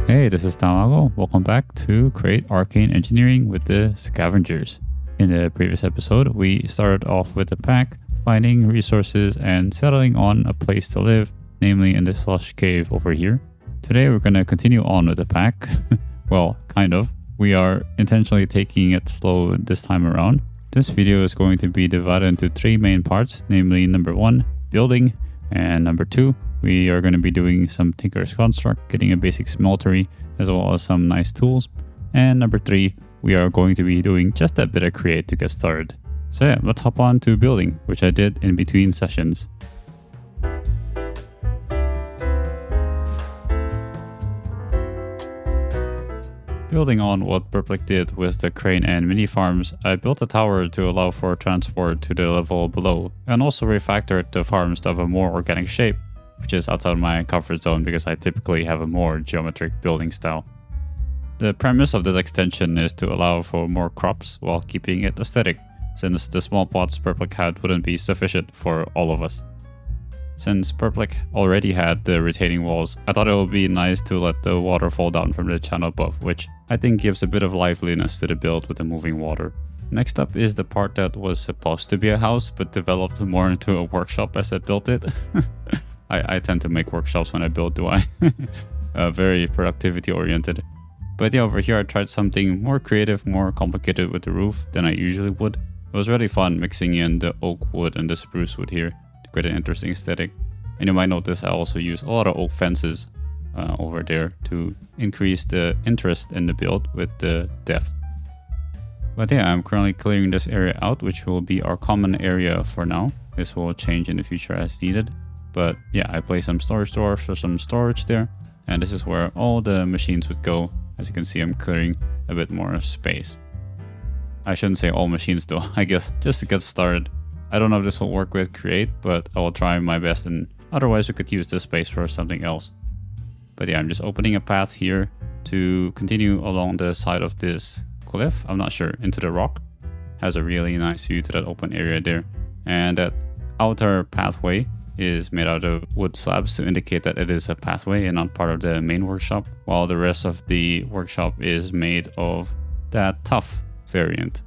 Hey, this is Tamago. Welcome back to Create Arcane Engineering with the Scavengers. In the previous episode, we started off with the pack, finding resources and settling on a place to live, namely in the slush cave over here. Today we're going to continue on with the pack. Well, kind of. We are intentionally taking it slow this time around. This video is going to be divided into three main parts, namely number 1, building, and number 2, we are going to be doing some Tinker's Construct, getting a basic Smeltery, as well as some nice tools. And number 3, we are going to be doing just a bit of create to get started. So yeah, let's hop on to building, which I did in between sessions. Building on what Purplic did with the crane and mini farms, I built a tower to allow for transport to the level below, and also refactored the farms to have a more organic shape, which is outside my comfort zone because I typically have a more geometric building style. The premise of this extension is to allow for more crops while keeping it aesthetic, since the small plots Purplic had wouldn't be sufficient for all of us. Since Purplic already had the retaining walls, I thought it would be nice to let the water fall down from the channel above, which I think gives a bit of liveliness to the build with the moving water. Next up is the part that was supposed to be a house, but developed more into a workshop as I built it. I tend to make workshops when I build, do I? Very productivity oriented. But yeah, over here I tried something more creative, more complicated with the roof than I usually would. It was really fun mixing in the oak wood and the spruce wood here to create an interesting aesthetic. And you might notice I also use a lot of oak fences over there to increase the interest in the build with the depth. But yeah, I'm currently clearing this area out, which will be our common area for now. This will change in the future as needed. But yeah, I placed some storage doors for some storage there. And this is where all the machines would go. As you can see, I'm clearing a bit more space. I shouldn't say all machines though, I guess, just to get started. I don't know if this will work with Create, but I will try my best, and otherwise we could use this space for something else. But yeah, I'm just opening a path here to continue along the side of this cliff. I'm not sure, into the rock. Has a really nice view to that open area there. And that outer pathway is made out of wood slabs to indicate that it is a pathway and not part of the main workshop, while the rest of the workshop is made of that tough variant.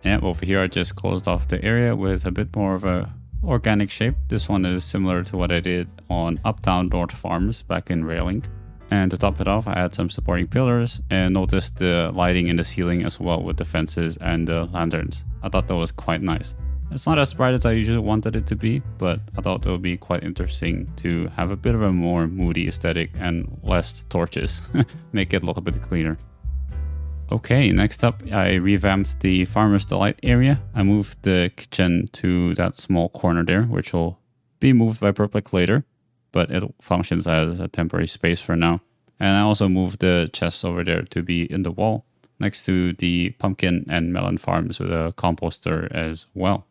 And over here I just closed off the area with a bit more of a organic shape. This one is similar to what I did on Uptown North Farms back in Railing. And to top it off, I had some supporting pillars and noticed the lighting in the ceiling as well with the fences and the lanterns. I thought that was quite nice. It's not as bright as I usually wanted it to be, but I thought it would be quite interesting to have a bit of a more moody aesthetic and less torches. Make it look a bit cleaner. Okay, next up I revamped the Farmer's Delight area. I moved the kitchen to that small corner there, which will be moved by Purplic later, but it functions as a temporary space for now. And I also moved the chests over there to be in the wall, next to the pumpkin and melon farms with a composter as well.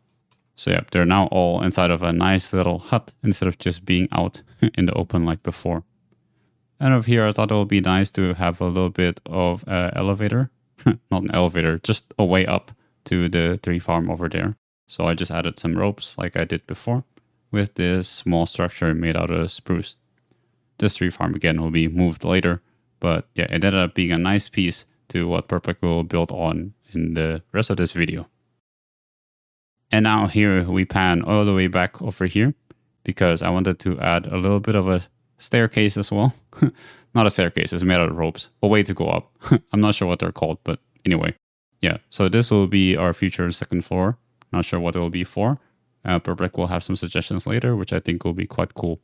So yeah, they're now all inside of a nice little hut instead of just being out in the open like before. And over here I thought it would be nice to have a little bit of an elevator. Not an elevator, just a way up to the tree farm over there. So I just added some ropes like I did before with this small structure made out of spruce. This tree farm again will be moved later, but yeah, it ended up being a nice piece to what Purplic will build on in the rest of this video. And now here we pan all the way back over here because I wanted to add a little bit of a staircase as well. Not a staircase, it's made out of ropes. A way to go up. I'm not sure what they're called, but anyway. Yeah, so this will be our future second floor. Not sure what it will be for. Purplic will have some suggestions later, which I think will be quite cool.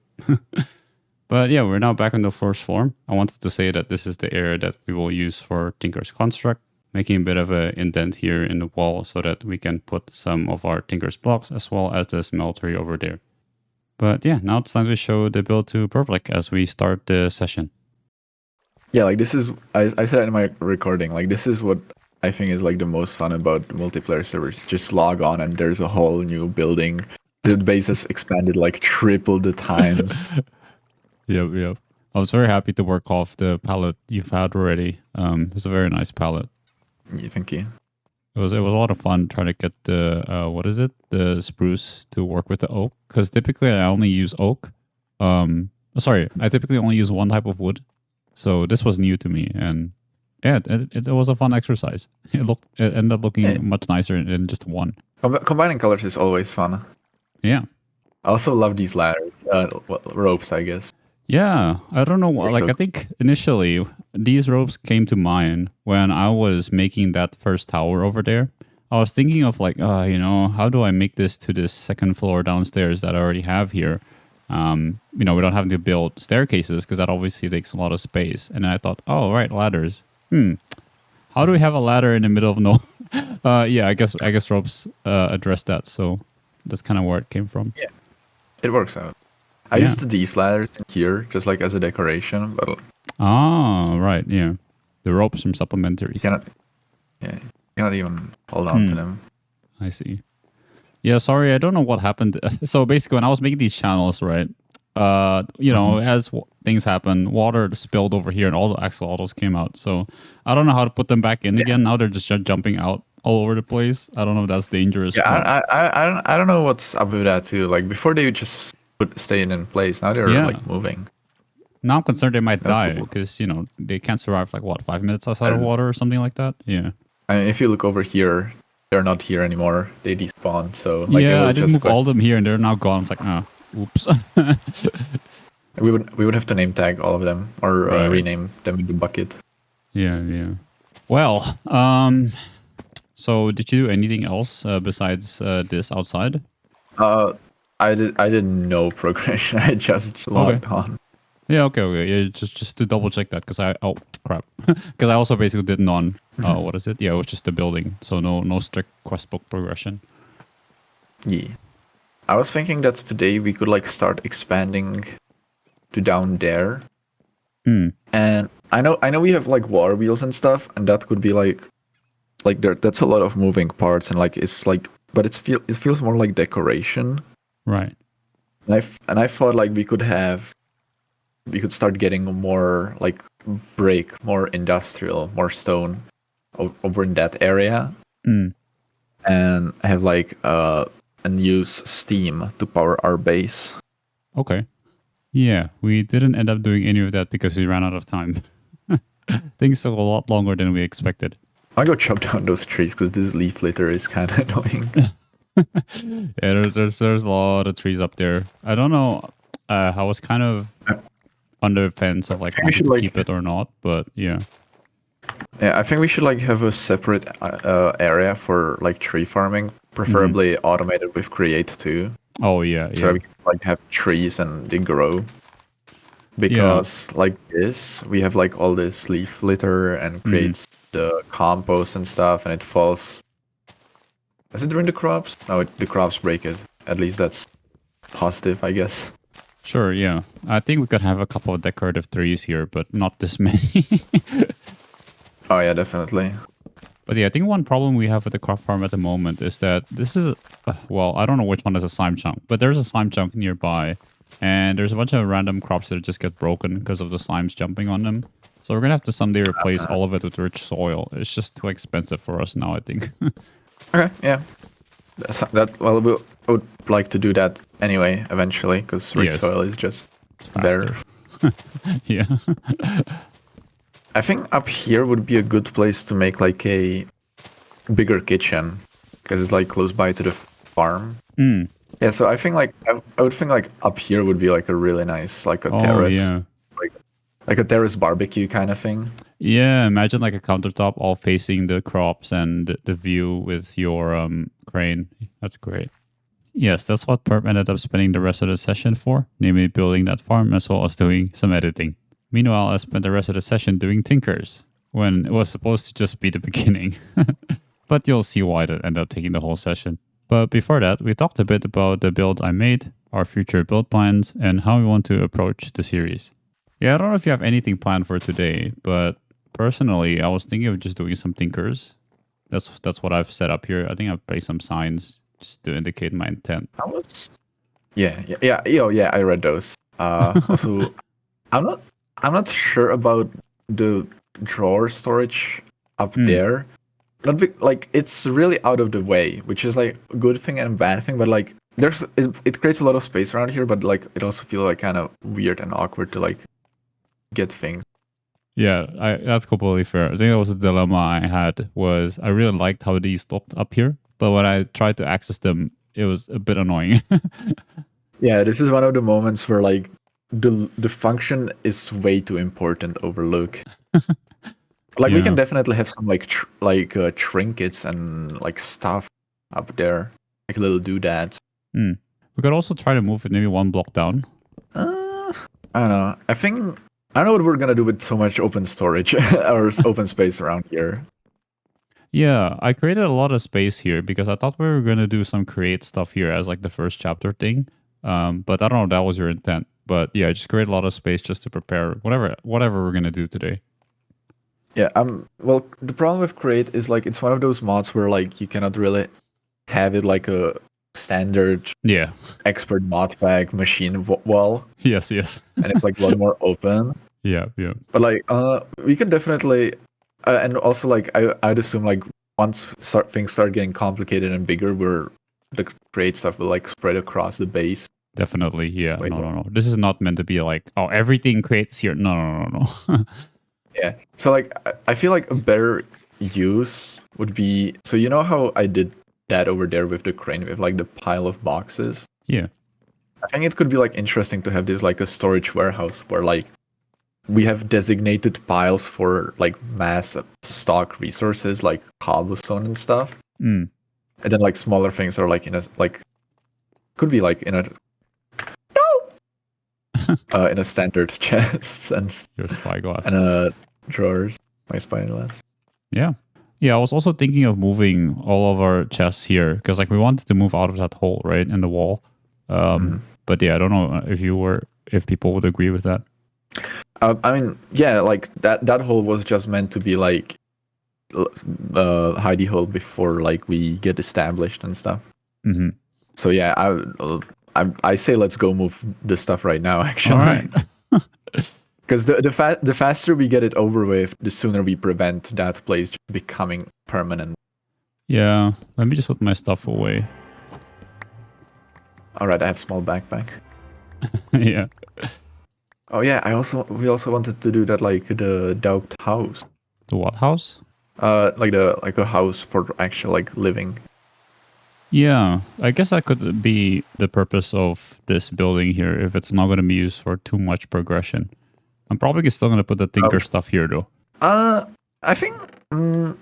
But yeah, we're now back on the first floor. I wanted to say that this is the area that we will use for Tinker's Construct, making a bit of an indent here in the wall so that we can put some of our Tinker's blocks as well as the Smeltery over there. But yeah, now it's time to show the build to Purplic as we start the session. Yeah, like this is, I said in my recording, like this is what I think is like the most fun about multiplayer servers. Just log on and there's a whole new building. The base has expanded like triple the times. Yep. I was very happy to work off the palette you've had already. It's a very nice palette. Yeah, thank you. It was a lot of fun trying to get the the spruce to work with the oak, because typically I only use oak. I typically only use one type of wood, So this was new to me, and yeah, it was a fun exercise. It ended up looking much nicer in just one. Combining colors is always fun. Yeah. I also love these ladders, ropes, I guess. Yeah, I don't know. Like, so I think initially these ropes came to mind when I was making that first tower over there. I was thinking of like, how do I make this to this second floor downstairs that I already have here? We don't have to build staircases because that obviously takes a lot of space. And then I thought, oh, right, ladders. How do we have a ladder in the middle of no? Yeah, I guess ropes address that. So that's kind of where it came from. Yeah, it works out. I used these ladders in here just like as a decoration, but right, yeah, the ropes from supplementaries. You cannot even hold on to them. I see. Yeah, sorry, I don't know what happened. So basically, when I was making these channels, right, as things happen, water spilled over here and all the axolotls came out. So I don't know how to put them back in again. Now they're just jumping out all over the place. I don't know if that's dangerous. Yeah, I don't know what's up with that too. Like before they just would stay in place. Now they're like moving. Now I'm concerned they might die because, they can't survive like 5 minutes outside of water or something like that. Yeah. I mean, if you look over here, they're not here anymore. They despawned. So I did move all of them here and they're now gone. It's like, oops. we would have to name tag all of them or rename them in the bucket. Yeah. Well, so did you do anything else besides this outside? I did no progression. I just logged on. Yeah, okay. Yeah, just to double check that because crap. Because I also basically did none. What is it? Yeah, it was just the building. So no strict quest book progression. Yeah. I was thinking that today we could like start expanding to down there. And I know we have like water wheels and stuff, and that could be like there. That's a lot of moving parts, and like it's like, but it feels more like decoration. Right. And I thought like we could start getting more like brick, more industrial, more stone over in that area, and have like and use steam to power our base. Okay. Yeah, we didn't end up doing any of that because we ran out of time. Things took a lot longer than we expected. I'll go chop down those trees because this leaf litter is kind of annoying. Yeah, there's a lot of trees up there. I don't know. I was kind of on the fence of like wanting to keep it or not, but yeah. Yeah, I think we should like have a separate area for like tree farming, preferably automated with create too. Oh yeah. So we can like have trees and they grow. Because like this, we have like all this leaf litter and creates the compost and stuff, and it falls. Is it during the crops? No, the crops break it. At least that's positive, I guess. Sure, yeah. I think we could have a couple of decorative trees here, but not this many. Oh yeah, definitely. But yeah, I think one problem we have with the crop farm at the moment is that this is, I don't know which one is a slime chunk, but there's a slime chunk nearby, and there's a bunch of random crops that just get broken because of the slimes jumping on them. So we're going to have to someday replace all of it with rich soil. It's just too expensive for us now, I think. Okay, yeah. Well, I would like to do that anyway, eventually, because rich soil is just better. Yeah. I think up here would be a good place to make like a bigger kitchen, because it's like close by to the farm. Yeah, so I think like I would think like up here would be like a really nice like a terrace, like a terrace barbecue kind of thing. Yeah, imagine like a countertop all facing the crops and the view with your crane. That's great. Yes, that's what Perp ended up spending the rest of the session for, namely building that farm as well as doing some editing. Meanwhile, I spent the rest of the session doing tinkers, when it was supposed to just be the beginning. But you'll see why that ended up taking the whole session. But before that, we talked a bit about the builds I made, our future build plans, and how we want to approach the series. Yeah, I don't know if you have anything planned for today, but personally, I was thinking of just doing some tinkers. That's what I've set up here. I think I've placed some signs just to indicate my intent. Yeah, I read those. Also, I'm not sure about the drawer storage up there. Like it's really out of the way, which is like a good thing and a bad thing. But like it creates a lot of space around here, but like it also feels like kind of weird and awkward to like get things. Yeah, that's completely fair. I think that was a dilemma I had. Was I really liked how these looked up here, but when I tried to access them, it was a bit annoying. Yeah, this is one of the moments where like the function is way too important to overlook. Like we can Yeah. definitely have some like trinkets and like stuff up there, like little doodads. We could also try to move it maybe one block down. I don't know. I don't know what we're gonna do with so much open storage or open space around here. Yeah, I created a lot of space here because I thought we were going to do some create stuff here as like the first chapter thing. But I don't know if that was your intent. But yeah, just create a lot of space just to prepare whatever we're going to do today. Yeah, well, the problem with create is like it's one of those mods where like you cannot really have it like a standard Yeah. expert mod pack machine wall, Yes. and it's like a lot more open. Yeah. But like we can definitely and also like I'd assume like once things start getting complicated and bigger, where the create stuff will like spread across the base. Definitely. Yeah. Wait, No. This is not meant to be like, oh, everything creates here. No. Yeah. So like I feel like a better use would be, so you know how I did that over there with the crane with like the pile of boxes? Yeah. I think it could be like interesting to have this like a storage warehouse where like we have designated piles for like mass stock resources like cobblestone and stuff. Mm. And then like smaller things are like in a like could be like in a in a standard chest and Your spyglass. and drawers. My spyglass. Yeah. Yeah, I was also thinking of moving all of our chests here because like we wanted to move out of that hole, right, in the wall. But yeah, I don't know if people would agree with that. I mean, yeah, like that hole was just meant to be like hidey hole before like we get established and stuff. Mm-hmm. So yeah, I say let's go move the stuff right now. Actually, All right. Because the faster we get it over with, the sooner we prevent that place becoming permanent. Yeah, let me just put my stuff away. All right, I have small backpack. Yeah. Oh yeah, we also wanted to do that like the dogged house. The what house? Like a house for actual like living. Yeah, I guess that could be the purpose of this building here if it's not going to be used for too much progression. I'm probably still going to put the Tinker stuff here though. I think, I mean,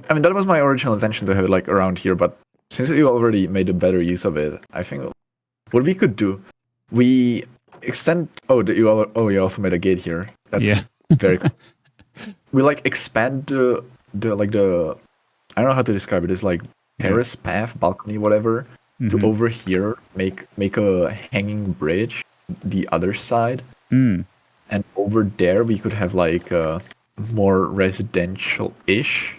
that was my original intention to have it like around here, but since you already made a better use of it, I think what we could do, we extend, you also made a gate here. That's very cool. We like expand the I don't know how to describe it. It's like terrace path, balcony, whatever, to over here, make a hanging bridge the other side. And over there we could have like a more residential-ish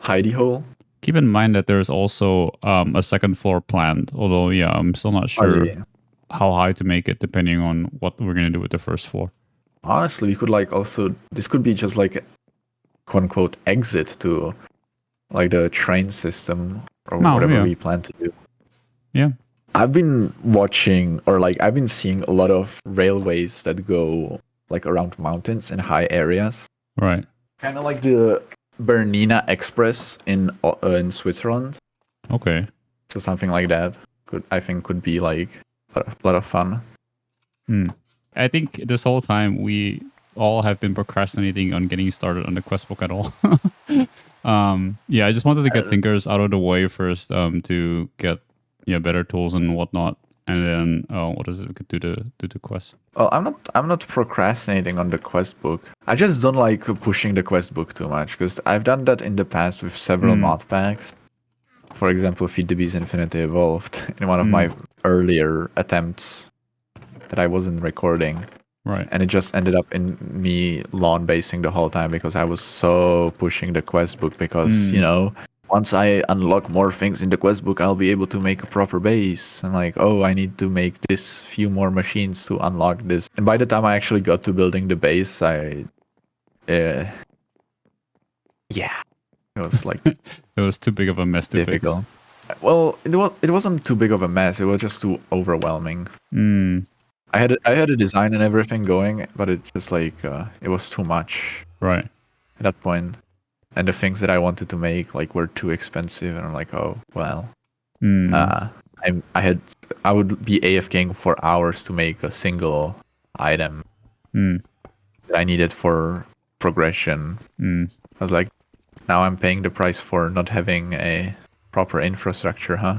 hidey hole. Keep in mind that there's also a second floor planned, although I'm still not sure how high to make it depending on what we're going to do with the first floor. Honestly, we could like also, this could be just like quote unquote exit to like the train system or whatever we plan to do. Yeah. I've been watching or like I've been seeing a lot of railways that go like around mountains in high areas. Right. Kind of like the Bernina Express in Switzerland. Okay. So something like that could be like a lot of fun. I think this whole time we all have been procrastinating on getting started on the quest book at all. I just wanted to get thinkers out of the way first to get better tools and whatnot, and then what is it we could do to do the quest. Well, I'm not procrastinating on the quest book. I just don't like pushing the quest book too much because I've done that in the past with several mod packs. For example, Feed the Beast Infinity Evolved in one of my earlier attempts that I wasn't recording. Right. And it just ended up in me lawn basing the whole time because I was so pushing the quest book because, once I unlock more things in the quest book, I'll be able to make a proper base. And like, I need to make this few more machines to unlock this. And by the time I actually got to building the base, it was like it was too big of a mess to difficult. fix. Well, it wasn't too big of a mess. It was just too overwhelming. I had a design and everything going, but it just like it was too much Right. at that point. And the things that I wanted to make like were too expensive, and I'm like, oh well. I would be AFKing for hours to make a single item that I needed for progression. I was like, now I'm paying the price for not having a proper infrastructure, huh?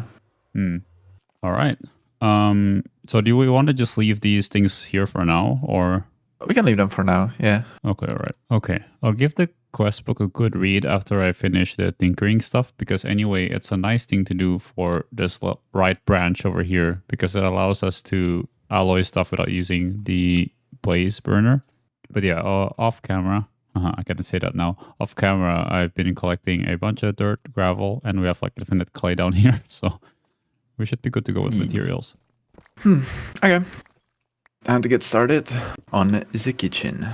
All right. So do we want to just leave these things here for now, or? We can leave them for now, yeah. Okay, all right. Okay, I'll give the quest book a good read after I finish the tinkering stuff, because anyway, it's a nice thing to do for this right branch over here, because it allows us to alloy stuff without using the blaze burner. But yeah, off camera, I can say that now. Off camera, I've been collecting a bunch of dirt, gravel, and we have like infinite clay down here, so we should be good to go with materials. Okay. Time to get started on the kitchen.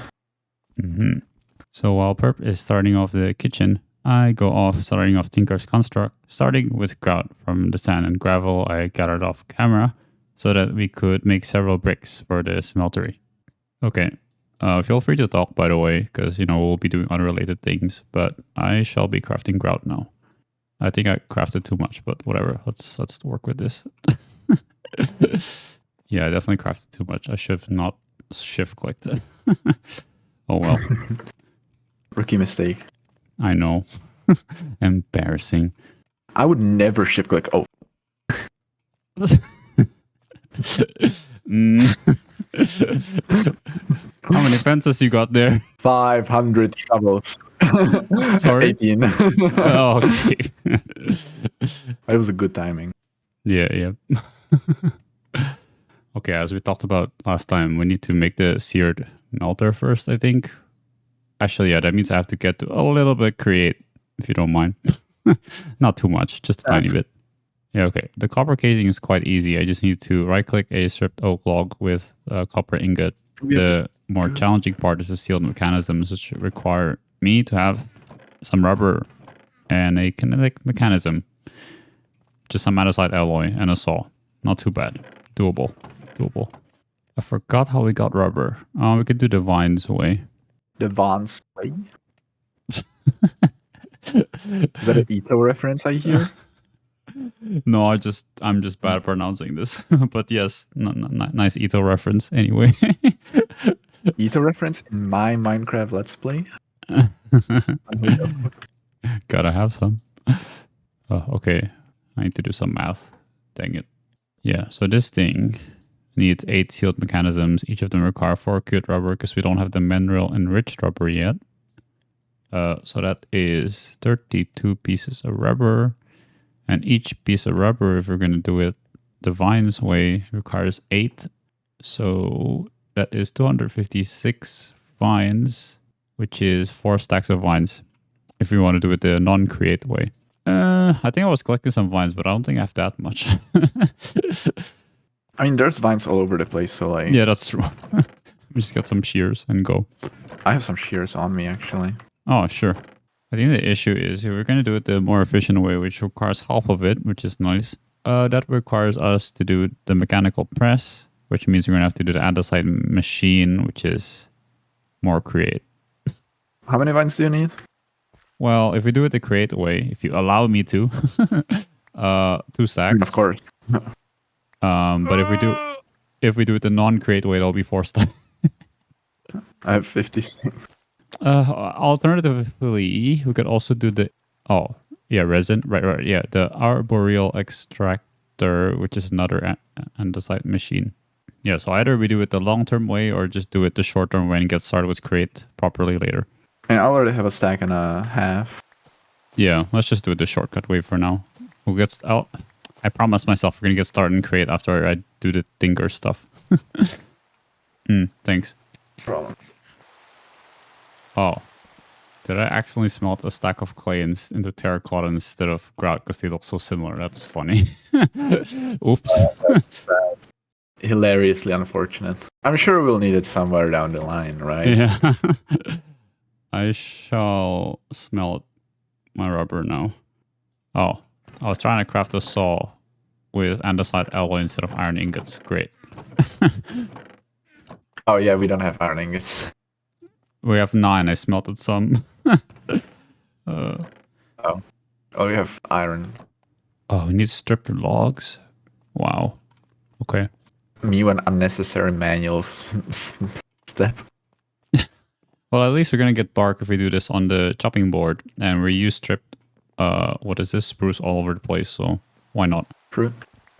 So while Perp is starting off the kitchen, I go off starting off Tinker's Construct, starting with grout from the sand and gravel I gathered off camera so that we could make several bricks for the smeltery. Okay, feel free to talk, by the way, because, you know, we'll be doing unrelated things, but I shall be crafting grout now. I think I crafted too much, but whatever. Let's work with this. Yeah, I definitely crafted too much. I should have not shift clicked it. Oh well. Rookie mistake. I know. Embarrassing. I would never shift click. Oh. How many fences you got there? 500 shovels. Sorry? 18. Oh, okay. It was a good timing. Yeah. Okay, as we talked about last time, we need to make the seared melter first, I think. Actually, yeah, that means I have to get to a little bit create, if you don't mind. Not too much, just a tiny bit. Yeah, okay. The copper casing is quite easy. I just need to right-click a stripped oak log with a copper ingot. The more challenging part is the sealed mechanisms, which require me to have some rubber and a kinetic mechanism. Just some andesite alloy and a saw. Not too bad. Doable. I forgot how we got rubber. We could do the vines way. The Vans way? Is that an Ito reference I hear? No, I'm just bad at pronouncing this. But yes, nice Ito reference anyway. Ito reference in my Minecraft Let's Play? Gotta have some. Okay, I need to do some math. Dang it. Yeah, so this thing needs 8 sealed mechanisms. Each of them require 4 cured rubber because we don't have the mineral enriched rubber yet. So that is 32 pieces of rubber. And each piece of rubber, if we're going to do it the vines way, requires 8. So that is 256 vines, which is 4 stacks of vines if we want to do it the non-create way. I think I was collecting some vines, but I don't think I have that much. I mean, there's vines all over the place, so like... Yeah, that's true. We just get some shears and go. I have some shears on me, actually. Oh, sure. I think the issue is if we're going to do it the more efficient way, which requires half of it, which is nice, that requires us to do the mechanical press, which means we're going to have to do the andesite machine, which is more create. How many vines do you need? Well, if we do it the create way, if you allow me to, 2 stacks. Of course. But if we do it the non-create way, it'll be 4 stacks. I have 56. Alternatively, we could also do the resin. Right. Yeah, the arboreal extractor, which is another andesite machine. Yeah, so either we do it the long-term way or just do it the short-term way and get started with create properly later. I already have a stack and a half. Yeah, let's just do it the shortcut way for now. We'll get out. I promised myself we're gonna get started and create after I do the tinker stuff. Thanks. No problem. Oh, did I accidentally smelt a stack of clay into terracotta instead of grout because they look so similar? That's funny. Oops. That's hilariously unfortunate. I'm sure we'll need it somewhere down the line, right? Yeah. I shall smelt my rubber now. Oh, I was trying to craft a saw with andesite alloy instead of iron ingots. Great. Oh yeah, we don't have iron ingots. We have 9. I smelted some. Oh, we have iron. Oh, we need stripped logs. Wow. Okay. Me an unnecessary manual step. Well, at least we're gonna get bark if we do this on the chopping board, and we use stripped. What is this? Spruce all over the place. So why not? True.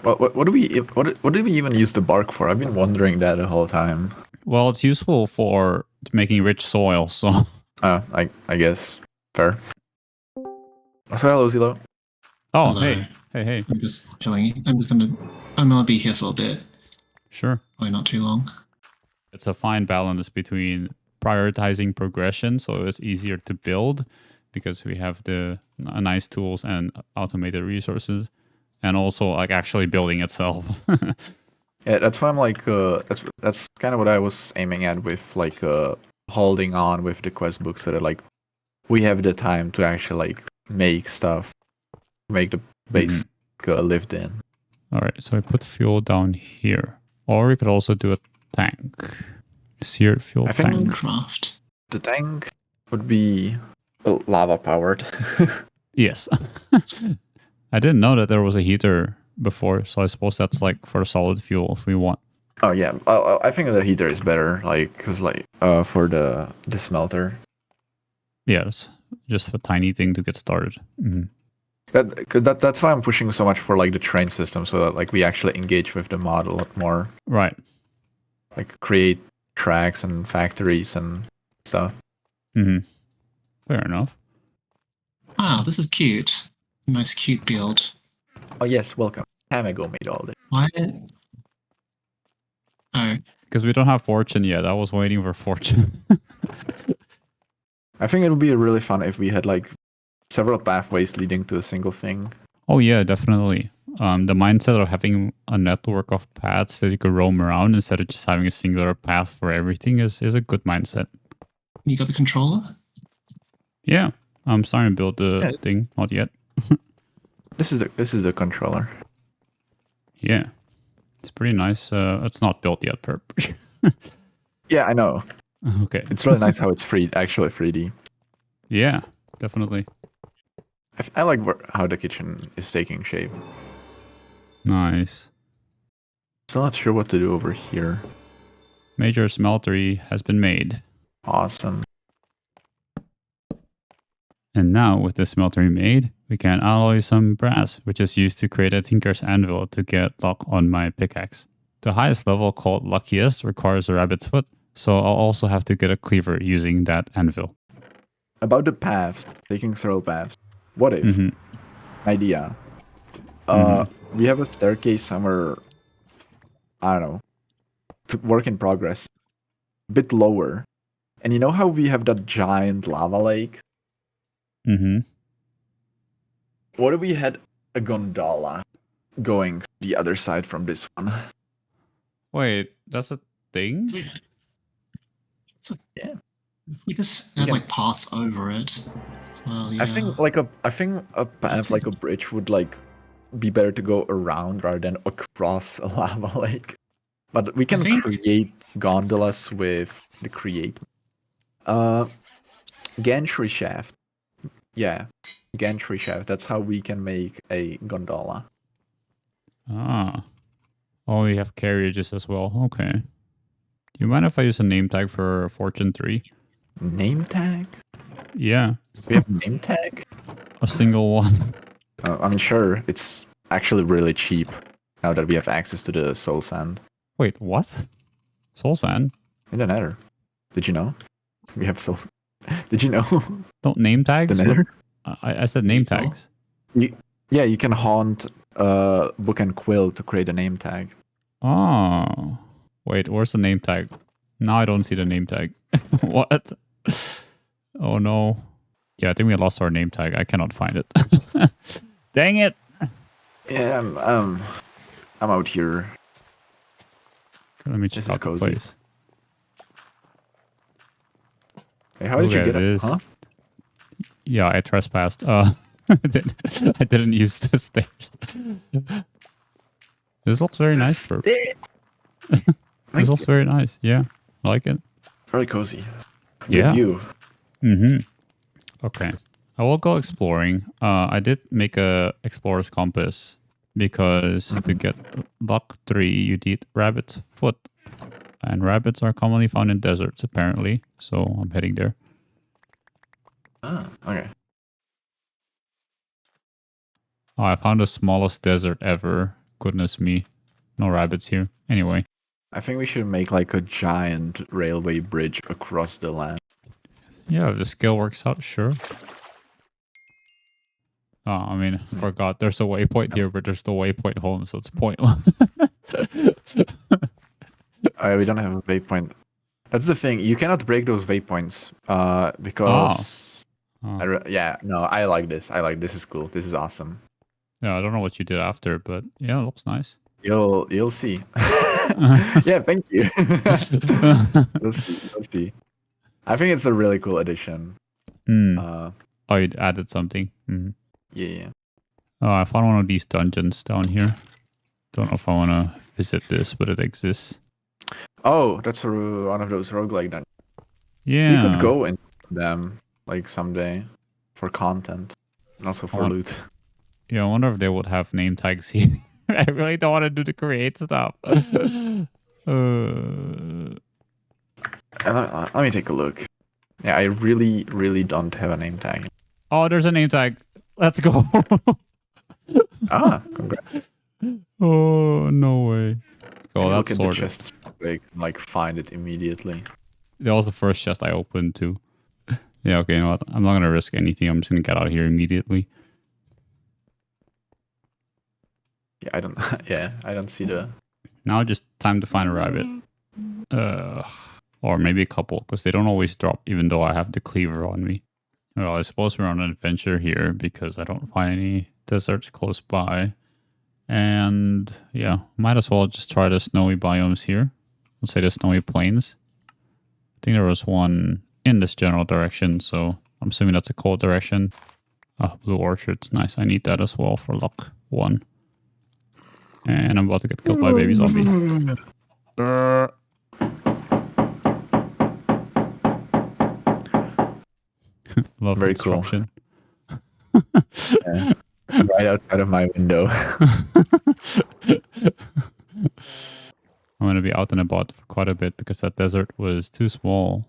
What do we even use the bark for? I've been wondering that the whole time. Well, it's useful for making rich soil. So. I guess fair. So hello, Zilo. Oh, Hello. hey. I'm just chilling. I'm gonna be here for a bit. Sure. Why not too long? It's a fine balance between prioritizing progression, so it's easier to build because we have the nice tools and automated resources, and also like actually building itself. Yeah, that's why I'm like, that's kind of what I was aiming at with like holding on with the quest book, so that like we have the time to actually like make stuff, make the base lived in. All right, so I put fuel down here, or we could also do a tank. Seared fuel I think tank. Craft. The tank would be lava powered. Yes. I didn't know that there was a heater before, so I suppose that's like for solid fuel if we want. Oh yeah, I think the heater is better, like because like for the smelter. Yes, just a tiny thing to get started. Mm-hmm. That's why I'm pushing so much for like the train system, so that like we actually engage with the mod a lot more. Right. Like create tracks and factories and stuff. Mm-hmm. Fair enough. Ah, this is cute. Nice cute build. Oh yes, welcome. Time ago made all this. Why? Oh, Because we don't have fortune yet. I was waiting for fortune. I think it would be really fun if we had like several pathways leading to a single thing. Oh yeah, definitely. The mindset of having a network of paths that you could roam around instead of just having a singular path for everything is a good mindset. you got the controller? Yeah, I'm starting to build the thing. Not yet. This is the controller. Yeah, it's pretty nice. It's not built yet, perp. Yeah, I know. Okay. It's really nice how it's actually 3D. Yeah, definitely. I like how the kitchen is taking shape. Nice. Still not sure what to do over here. Major smeltery has been made. Awesome. And now, with the smeltery made, we can alloy some brass, which is used to create a tinker's anvil to get luck on my pickaxe. The highest level, called Luckiest, requires a rabbit's foot, so I'll also have to get a cleaver using that anvil. About the paths, taking several paths. What if idea? We have a staircase somewhere. I don't know. To work in progress, a bit lower. And you know how we have that giant lava lake? Mm-hmm. What if we had a gondola going the other side from this one? Wait, that's a thing? Yeah. We just had like paths over it. Well, yeah. I think a path like a bridge would like be better to go around rather than across a lava lake. But we can create gondolas with the create. Gantry shaft. Yeah, gantry shaft. That's how we can make a gondola. Ah. Oh, we have carriages as well. Okay. Do you mind if I use a name tag for Fortune 3? Name tag? Yeah. We have name tag? A single one. I mean, sure. It's actually really cheap now that we have access to the soul sand. Wait, what? Soul sand? In the Nether. Did you know? We have soul. Did you know? Don't name tags? The Nether? I said name tags. Yeah, you can haunt book and quill to create a name tag. Oh. Wait, where's the name tag? Now I don't see the name tag. What? Oh no. Yeah, I think we lost our name tag. I cannot find it. Dang it. Yeah, I'm out here. Let me check out the place. Hey, how did you get it? Huh? Yeah, I trespassed. I didn't use the stairs. This looks very nice. This looks very nice. Yeah. Like it? Very cozy. Yeah. Good view. Mm-hmm. Okay. I will go exploring. I did make a explorer's compass because to get luck 3, you need rabbit's foot. And rabbits are commonly found in deserts, apparently. So I'm heading there. Ah, okay. Oh, I found the smallest desert ever. Goodness me. No rabbits here. Anyway. I think we should make like a giant railway bridge across the land. Yeah, if the skill works out, sure. Oh, I mean, forgot there's a waypoint here, but there's the waypoint home, so it's pointless. We don't have a waypoint. That's the thing. You cannot break those waypoints because... Oh. Yeah, no, I like this. This is cool. This is awesome. Yeah, I don't know what you did after, but yeah, it looks nice. You'll see. Yeah, thank you. We'll see. I think it's a really cool addition. Oh, you added something. Yeah. Oh, I found one of these dungeons down here. Don't know if I want to visit this, but it exists. Oh, that's one of those roguelike dungeons. Yeah. We could go into them like someday for content and also for loot. Yeah, I wonder if they would have name tags here. I really don't want to do the create stuff. Let me take a look. Yeah, I really don't have a name tag. Oh, there's a name tag. Let's go. Congrats. Oh, no way. Oh, Look that's at the sorted. chest, like find it immediately. That was the first chest I opened too. Yeah, okay, you know what? I'm not going to risk anything. I'm just going to get out of here immediately. Yeah, I don't see the... Now just time to find a rabbit. Or maybe a couple, because they don't always drop, even though I have the cleaver on me. Well, I suppose we're on an adventure here, because I don't find any deserts close by. And yeah, might as well just try the snowy biomes here. Let's say the snowy plains. I think there was one in this general direction, so I'm assuming that's a cold direction. Oh, blue orchards, nice. I need that as well for luck 1. And I'm about to get killed by a baby zombie. Love Very construction. Cool. Yeah. Right outside of my window. I'm going to be out and about for quite a bit because that desert was too small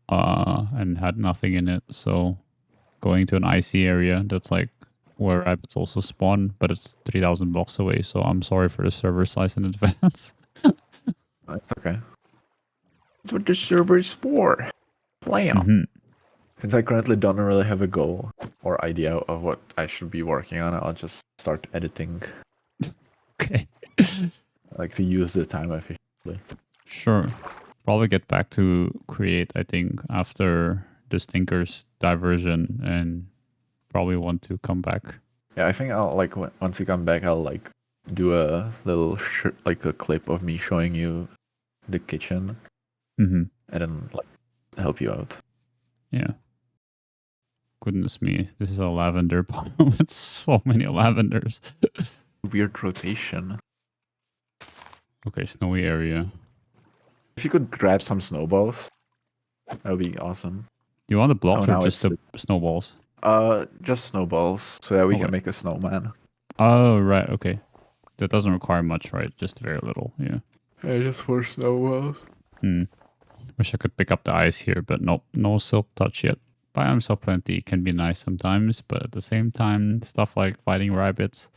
and had nothing in it. So going to an icy area that's like where rabbits also spawn, but it's 3,000 blocks away. So I'm sorry for the server size in advance. That's okay. That's what the server is for. Play on. Mm-hmm. Since I currently don't really have a goal or idea of what I should be working on, I'll just start editing. Okay. I like to use the time efficiently. Sure. Probably get back to create, I think, after the Stinker's diversion and probably want to come back. Yeah, I think I'll like once you come back, I'll like do a little like a clip of me showing you the kitchen, Mm-hmm. and then like help you out. Yeah. Goodness me, this is a lavender biome. It's so many lavenders. Weird rotation. Okay, snowy area. If you could grab some snowballs, that would be awesome. You want the blocks now or just the snowballs? Just snowballs, so that we Okay. can make a snowman. Oh, right, okay. That doesn't require much, right? Just very little, yeah. Yeah, just 4 snowballs. Wish I could pick up the ice here, but nope, no silk touch yet. Biomes of plenty can be nice sometimes, but at the same time, stuff like fighting rabbits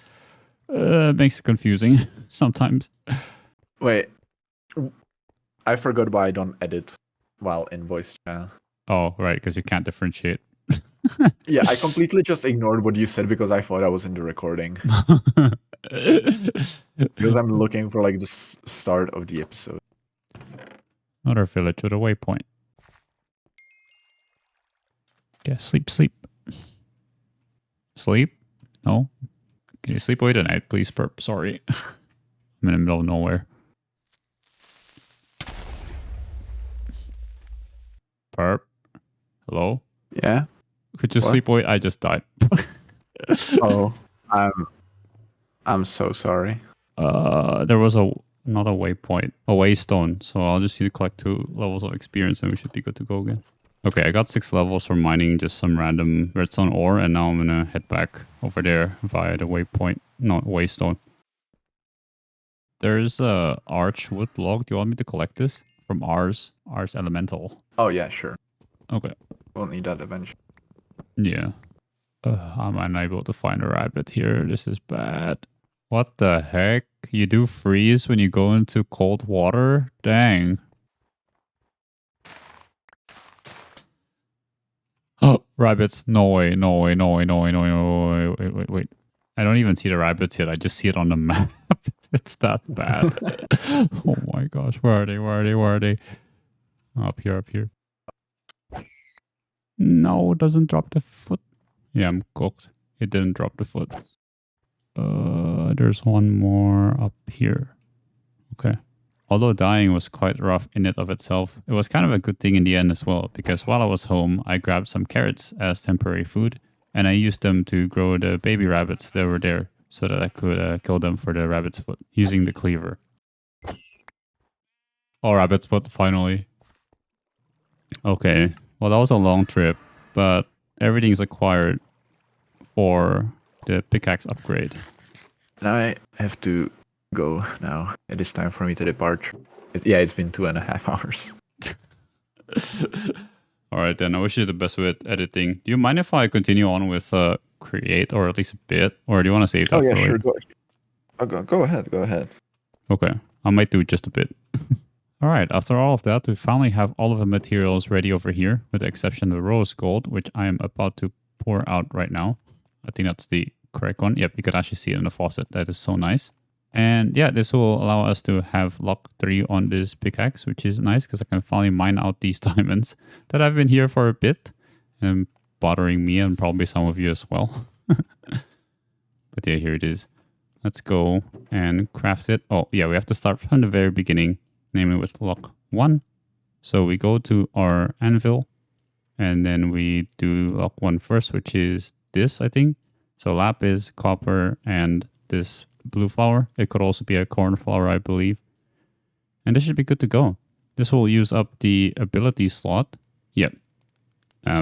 makes it confusing sometimes. Wait, I forgot why I don't edit while in voice channel. Oh, right, because you can't differentiate. Yeah, I completely just ignored what you said because I thought I was in the recording. Because I'm looking for like the start of the episode. Another village with a waypoint. Yeah, sleep. Sleep? No? Can you sleep away tonight, please, Perp? Sorry. I'm in the middle of nowhere. Perp? Hello? Yeah? Could you What? sleep away? I just died. Oh, I'm so sorry. There was a another waypoint, a waystone. So I'll just need to collect 2 levels of experience and we should be good to go again. Okay, I got 6 levels from mining just some random redstone ore, and now I'm gonna head back over there via the waypoint, not waystone. There's a arch wood log. Do you want me to collect this? From Ars Elemental. Oh yeah, sure. Okay. We'll need that eventually. Yeah. I'm unable to find a rabbit here. This is bad. What the heck? You do freeze when you go into cold water? Dang. Oh, rabbits. No way, no way, no way, no way, no way, no way. Wait. I don't even see the rabbits yet. I just see it on the map. It's that bad. Oh my gosh. Where are they? Where are they? Where are they? Up here, up here. No, it doesn't drop the foot. Yeah, I'm cooked. It didn't drop the foot. There's one more up here. Okay. Although dying was quite rough in it of itself, it was kind of a good thing in the end as well, because while I was home, I grabbed some carrots as temporary food, and I used them to grow the baby rabbits that were there, so that I could kill them for the rabbit's foot, using the cleaver. Oh, rabbit's foot, finally. Okay, well that was a long trip, but everything's acquired for the pickaxe upgrade. Now I have to go now. It is time for me to depart. It's been 2.5 hours. Alright then, I wish you the best with editing. Do you mind if I continue on with create, or at least a bit? Or do you want to save that for sure. later? Go ahead. Okay, I might do just a bit. Alright, after all of that, we finally have all of the materials ready over here, with the exception of the rose gold, which I am about to pour out right now. I think that's the correct one. Yep, you can actually see it in the faucet. That is so nice. And yeah, this will allow us to have luck 3 on this pickaxe, which is nice because I can finally mine out these diamonds that have been here for a bit and bothering me and probably some of you as well. But yeah, here it is. Let's go and craft it. Oh yeah, we have to start from the very beginning, namely with luck 1. So we go to our anvil and then we do luck 1 first, which is this, I think. So lapis, copper, and this blue flower. It could also be a cornflower, I believe. And this should be good to go. This will use up the ability slot. Yep.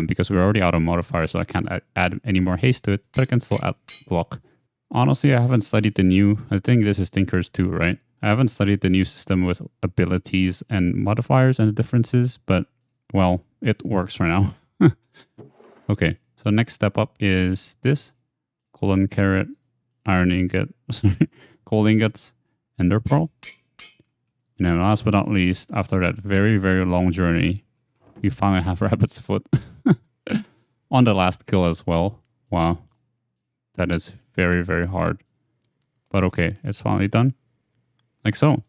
Because we're already out of modifier, so I can't add any more haste to it, but I can still add block. Honestly, I haven't studied the new... I think this is Tinkers 2, right? I haven't studied the new system with abilities and modifiers and the differences, but, well, it works right now. Okay, so next step up is this. Golden carrot, iron ingot, gold ingots, ender pearl. And then last but not least, after that very, very long journey, we finally have rabbit's foot on the last kill as well. Wow. That is very, very hard. But okay, it's finally done. Like so.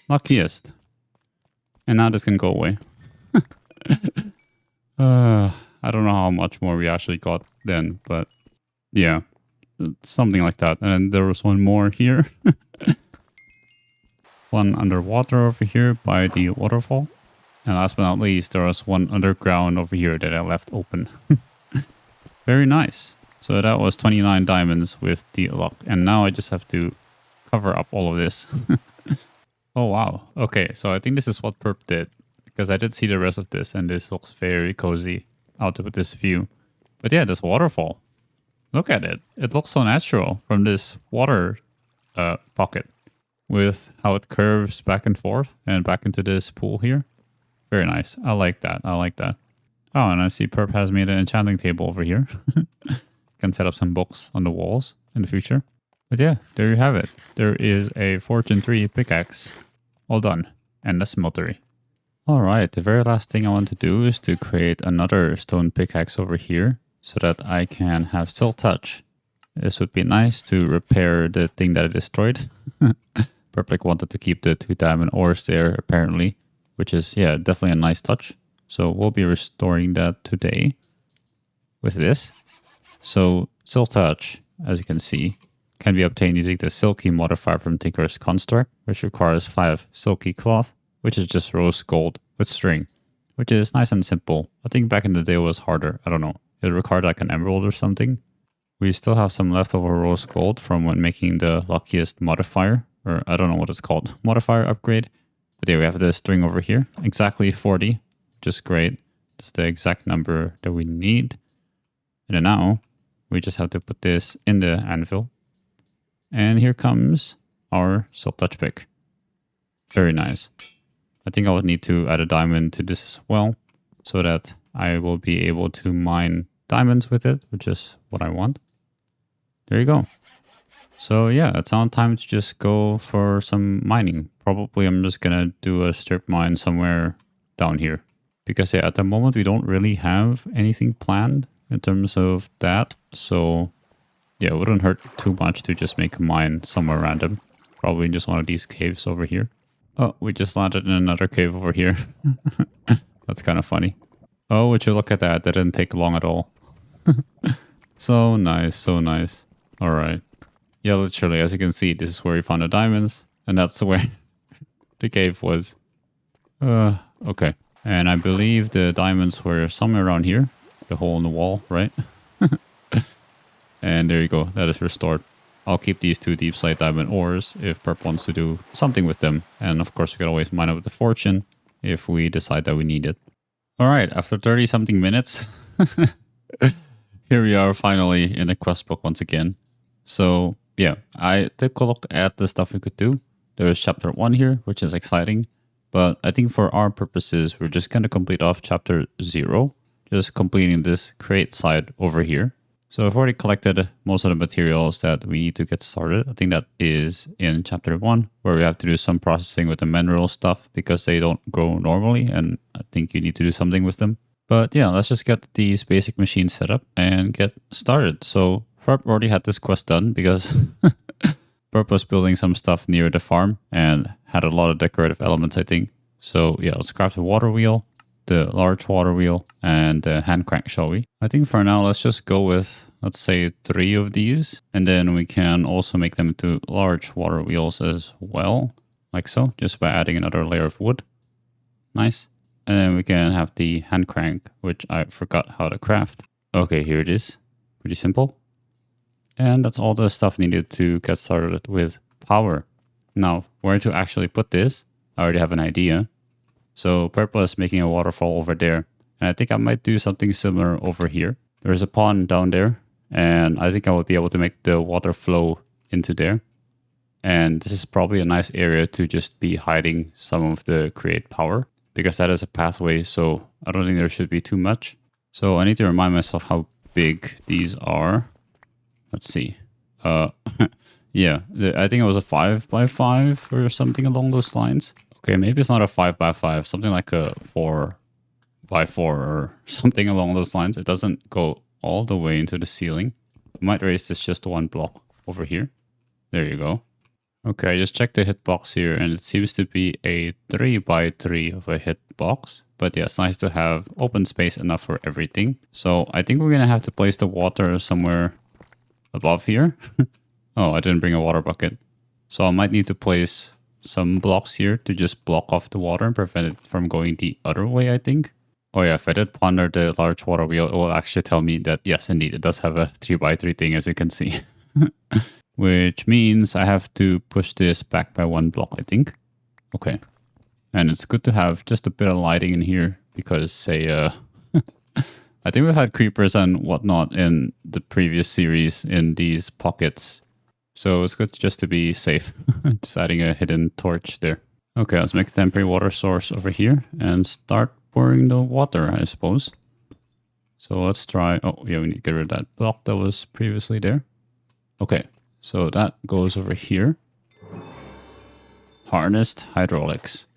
Luckiest. And now this can go away. I don't know how much more we actually got then, but yeah, something like that. And then there was one more here. One underwater over here by the waterfall. And last but not least, there was one underground over here that I left open. Very nice. So that was 29 diamonds with the luck. And now I just have to cover up all of this. Oh, wow. Okay, so I think this is what Perp did. Because I did see the rest of this, and this looks very cozy out with this view. But yeah, this waterfall. Look at it. It looks so natural from this water pocket. With how it curves back and forth and back into this pool here. Very nice. I like that. I like that. Oh, and I see Perp has made an enchanting table over here. Can set up some books on the walls in the future. But yeah, there you have it. There is a Fortune 3 pickaxe. All done. And a smeltery. Alright, the very last thing I want to do is to create another stone pickaxe over here so that I can have still touch. This would be nice to repair the thing that I destroyed. Perplic wanted to keep the 2 diamond ores there apparently, which is, yeah, definitely a nice touch. So we'll be restoring that today with this. So still touch, as you can see, can be obtained using the Silky modifier from Tinker's Construct, which requires 5 silky cloth, which is just rose gold with string, which is nice and simple. I think back in the day it was harder. I don't know. It required like an emerald or something. We still have some leftover rose gold from when making the luckiest modifier, or I don't know what it's called, modifier upgrade. But yeah, we have the string over here, exactly 40, just great. It's the exact number that we need. And then now we just have to put this in the anvil. And here comes our silk touch pick. Very nice. I think I would need to add a diamond to this as well, so that I will be able to mine diamonds with it, which is what I want. There you go. So yeah, it's on time to just go for some mining. Probably I'm just gonna do a strip mine somewhere down here. Because yeah, at the moment we don't really have anything planned in terms of that. So yeah, it wouldn't hurt too much to just make a mine somewhere random. Probably in just one of these caves over here. Oh, we just landed in another cave over here. That's kind of funny. Oh, would you look at that? That didn't take long at all. So nice, so nice. All right. Yeah, literally, as you can see, this is where we found the diamonds. And that's where the cave was. Okay. And I believe the diamonds were somewhere around here. The hole in the wall, right? And there you go. That is restored. I'll keep these 2 deep slate diamond ores if Perp wants to do something with them. And of course, we can always mine up with the fortune if we decide that we need it. All right, after 30 something minutes, here we are finally in the quest book once again. So yeah, I took a look at the stuff we could do. There is chapter 1 here, which is exciting. But I think for our purposes, we're just going to complete off chapter 0. Just completing this create side over here. So I've already collected most of the materials that we need to get started. I think that is in chapter 1, where we have to do some processing with the mineral stuff because they don't grow normally, and I think you need to do something with them. But yeah, let's just get these basic machines set up and get started. So Perp already had this quest done because Perp was building some stuff near the farm and had a lot of decorative elements, I think. So yeah, let's craft the water wheel, the large water wheel, and the hand crank, shall we? I think for now, let's just go with, let's say 3 of these. And then we can also make them into large water wheels as well, like so, just by adding another layer of wood. Nice. And then we can have the hand crank, which I forgot how to craft. Okay, here it is. Pretty simple. And that's all the stuff needed to get started with power. Now, where to actually put this, I already have an idea. So Purple is making a waterfall over there. And I think I might do something similar over here. There's a pond down there. And I think I would be able to make the water flow into there. And this is probably a nice area to just be hiding some of the create power. Because that is a pathway, so I don't think there should be too much. So I need to remind myself how big these are. Let's see. Yeah, I think it was a 5x5 or something along those lines. Okay, maybe it's not a 5x5, something like a 4x4 or something along those lines. It doesn't go all the way into the ceiling. I might raise this just 1 block over here. There you go. Okay, I just checked the hitbox here and it seems to be a 3x3 of a hitbox. But yeah, it's nice to have open space enough for everything. So I think we're going to have to place the water somewhere above here. Oh, I didn't bring a water bucket. So I might need to place some blocks here to just block off the water and prevent it from going the other way, I think. Oh yeah, if I did ponder the large water wheel, it will actually tell me that yes, indeed, it does have a 3x3 thing, as you can see. Which means I have to push this back by 1 block, I think. Okay. And it's good to have just a bit of lighting in here because, say, I think we've had creepers and whatnot in the previous series in these pockets. So it's good just to be safe. Just adding a hidden torch there. Okay, let's make a temporary water source over here and start pouring the water, I suppose. So let's try... Oh, yeah, we need to get rid of that block that was previously there. Okay, so that goes over here. Harnessed hydraulics.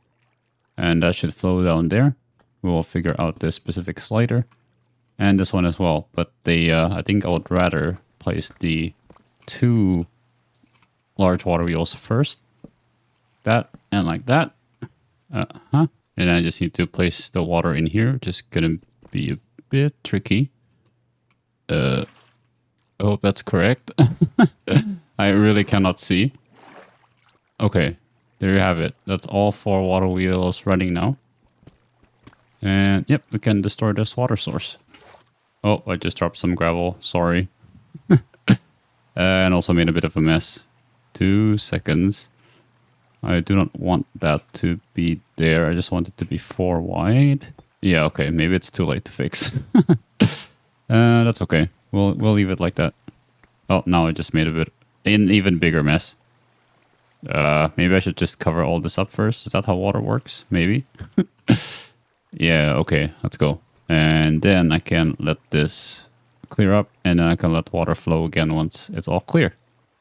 And that should flow down there. We will figure out the specific slider. And this one as well. But I think I would rather place the 2 large water wheels first. That and like that. And I just need to place the water in here. Just gonna be a bit tricky. I hope that's correct. I really cannot see. Okay, there you have it. That's all 4 water wheels running now. And yep, we can destroy this water source. Oh, I just dropped some gravel. Sorry. And also made a bit of a mess. 2 seconds. I do not want that to be there. I just want it to be 4 wide. Yeah, okay. Maybe it's too late to fix. That's okay. We'll leave it like that. Oh, now I just made an even bigger mess. Maybe I should just cover all this up first. Is that how water works? Maybe. Yeah, okay. Let's go. And then I can let this clear up, and then I can let water flow again once it's all clear.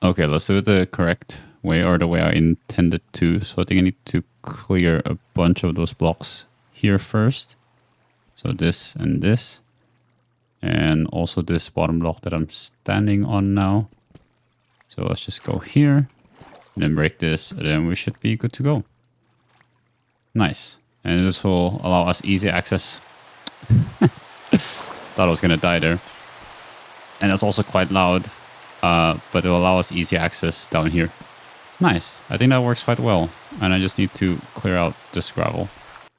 Okay, let's do it the correct way, or the way I intended to. So I think I need to clear a bunch of those blocks here first. So this and this. And also this bottom block that I'm standing on now. So let's just go here. And then break this. And then we should be good to go. Nice. And this will allow us easy access. Thought I was going to die there. And that's also quite loud. But it will allow us easy access down here. Nice. I think that works quite well. And I just need to clear out this gravel.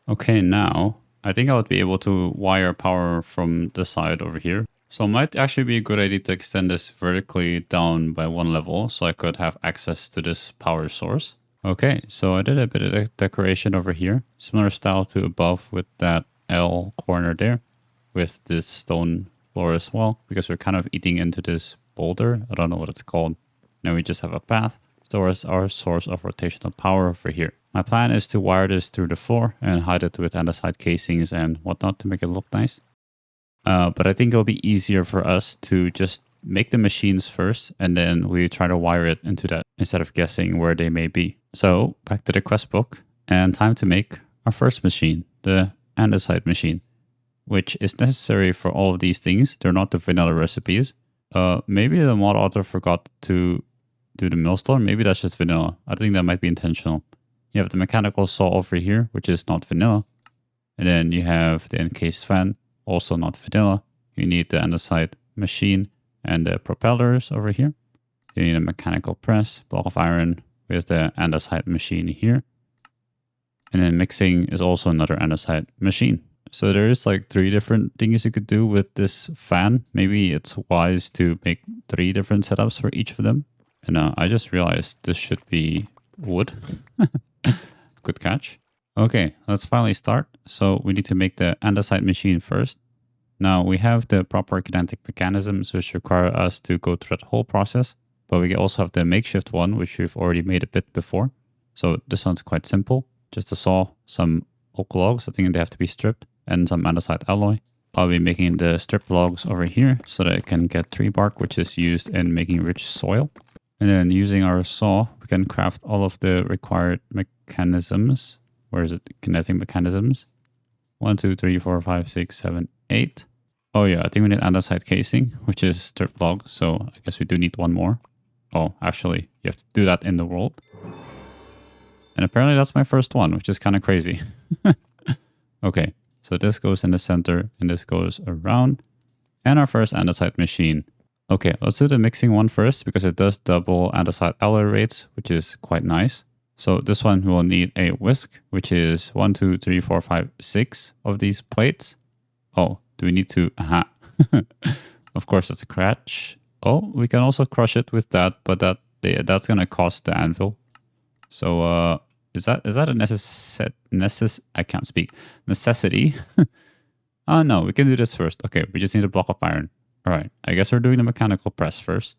Okay, now I think I would be able to wire power from the side over here. So it might actually be a good idea to extend this vertically down by 1 level so I could have access to this power source. Okay, so I did a bit of decoration over here. Similar style to above with that L corner there. With this stone floor as well. Because we're kind of eating into this boulder. I don't know what it's called. Now we just have a path towards our source of rotational power over here. My plan is to wire this through the floor and hide it with andesite casings and whatnot to make it look nice. But I think it'll be easier for us to just make the machines first and then we try to wire it into that instead of guessing where they may be. So back to the quest book and time to make our first machine, the andesite machine, which is necessary for all of these things. They're not the vanilla recipes. Maybe the mod author forgot to do the millstone. Maybe that's just vanilla. I think that might be intentional. You have the mechanical saw over here, which is not vanilla. And then you have the encased fan, also not vanilla. You need the andesite machine and the propellers over here. You need a mechanical press, block of iron with the andesite machine here. And then mixing is also another andesite machine. So there is like 3 different things you could do with this fan. Maybe it's wise to make 3 different setups for each of them. And I just realized this should be wood. Good catch. Okay, let's finally start. So we need to make the andesite machine first. Now we have the proper kinetic mechanisms which require us to go through that whole process. But we also have the makeshift one which we've already made a bit before. So this one's quite simple. Just a saw, some oak logs, I think they have to be stripped, and some andesite alloy. I'll be making the strip logs over here so that I can get tree bark, which is used in making rich soil. And then using our saw, we can craft all of the required mechanisms. Where is it? Kinetic mechanisms. 1, 2, 3, 4, 5, 6, 7, 8. Oh yeah, I think we need andesite casing, which is strip log. So I guess we do need 1 more. Oh, actually, you have to do that in the world. And apparently that's my first one, which is kind of crazy. Okay, so this goes in the center and this goes around. And our first andesite machine. Okay, let's do the mixing one first because it does double andesite alloy rates, which is quite nice. So this one will need a whisk, which is 1, 2, 3, 4, 5, 6 of these plates. Oh, do we need to? Aha. Of course, that's a crash. Oh, we can also crush it with that, but that's gonna cost the anvil. So is that a I can't speak. Necessity? Oh no, we can do this first. Okay, we just need a block of iron. All right, I guess we're doing the mechanical press first.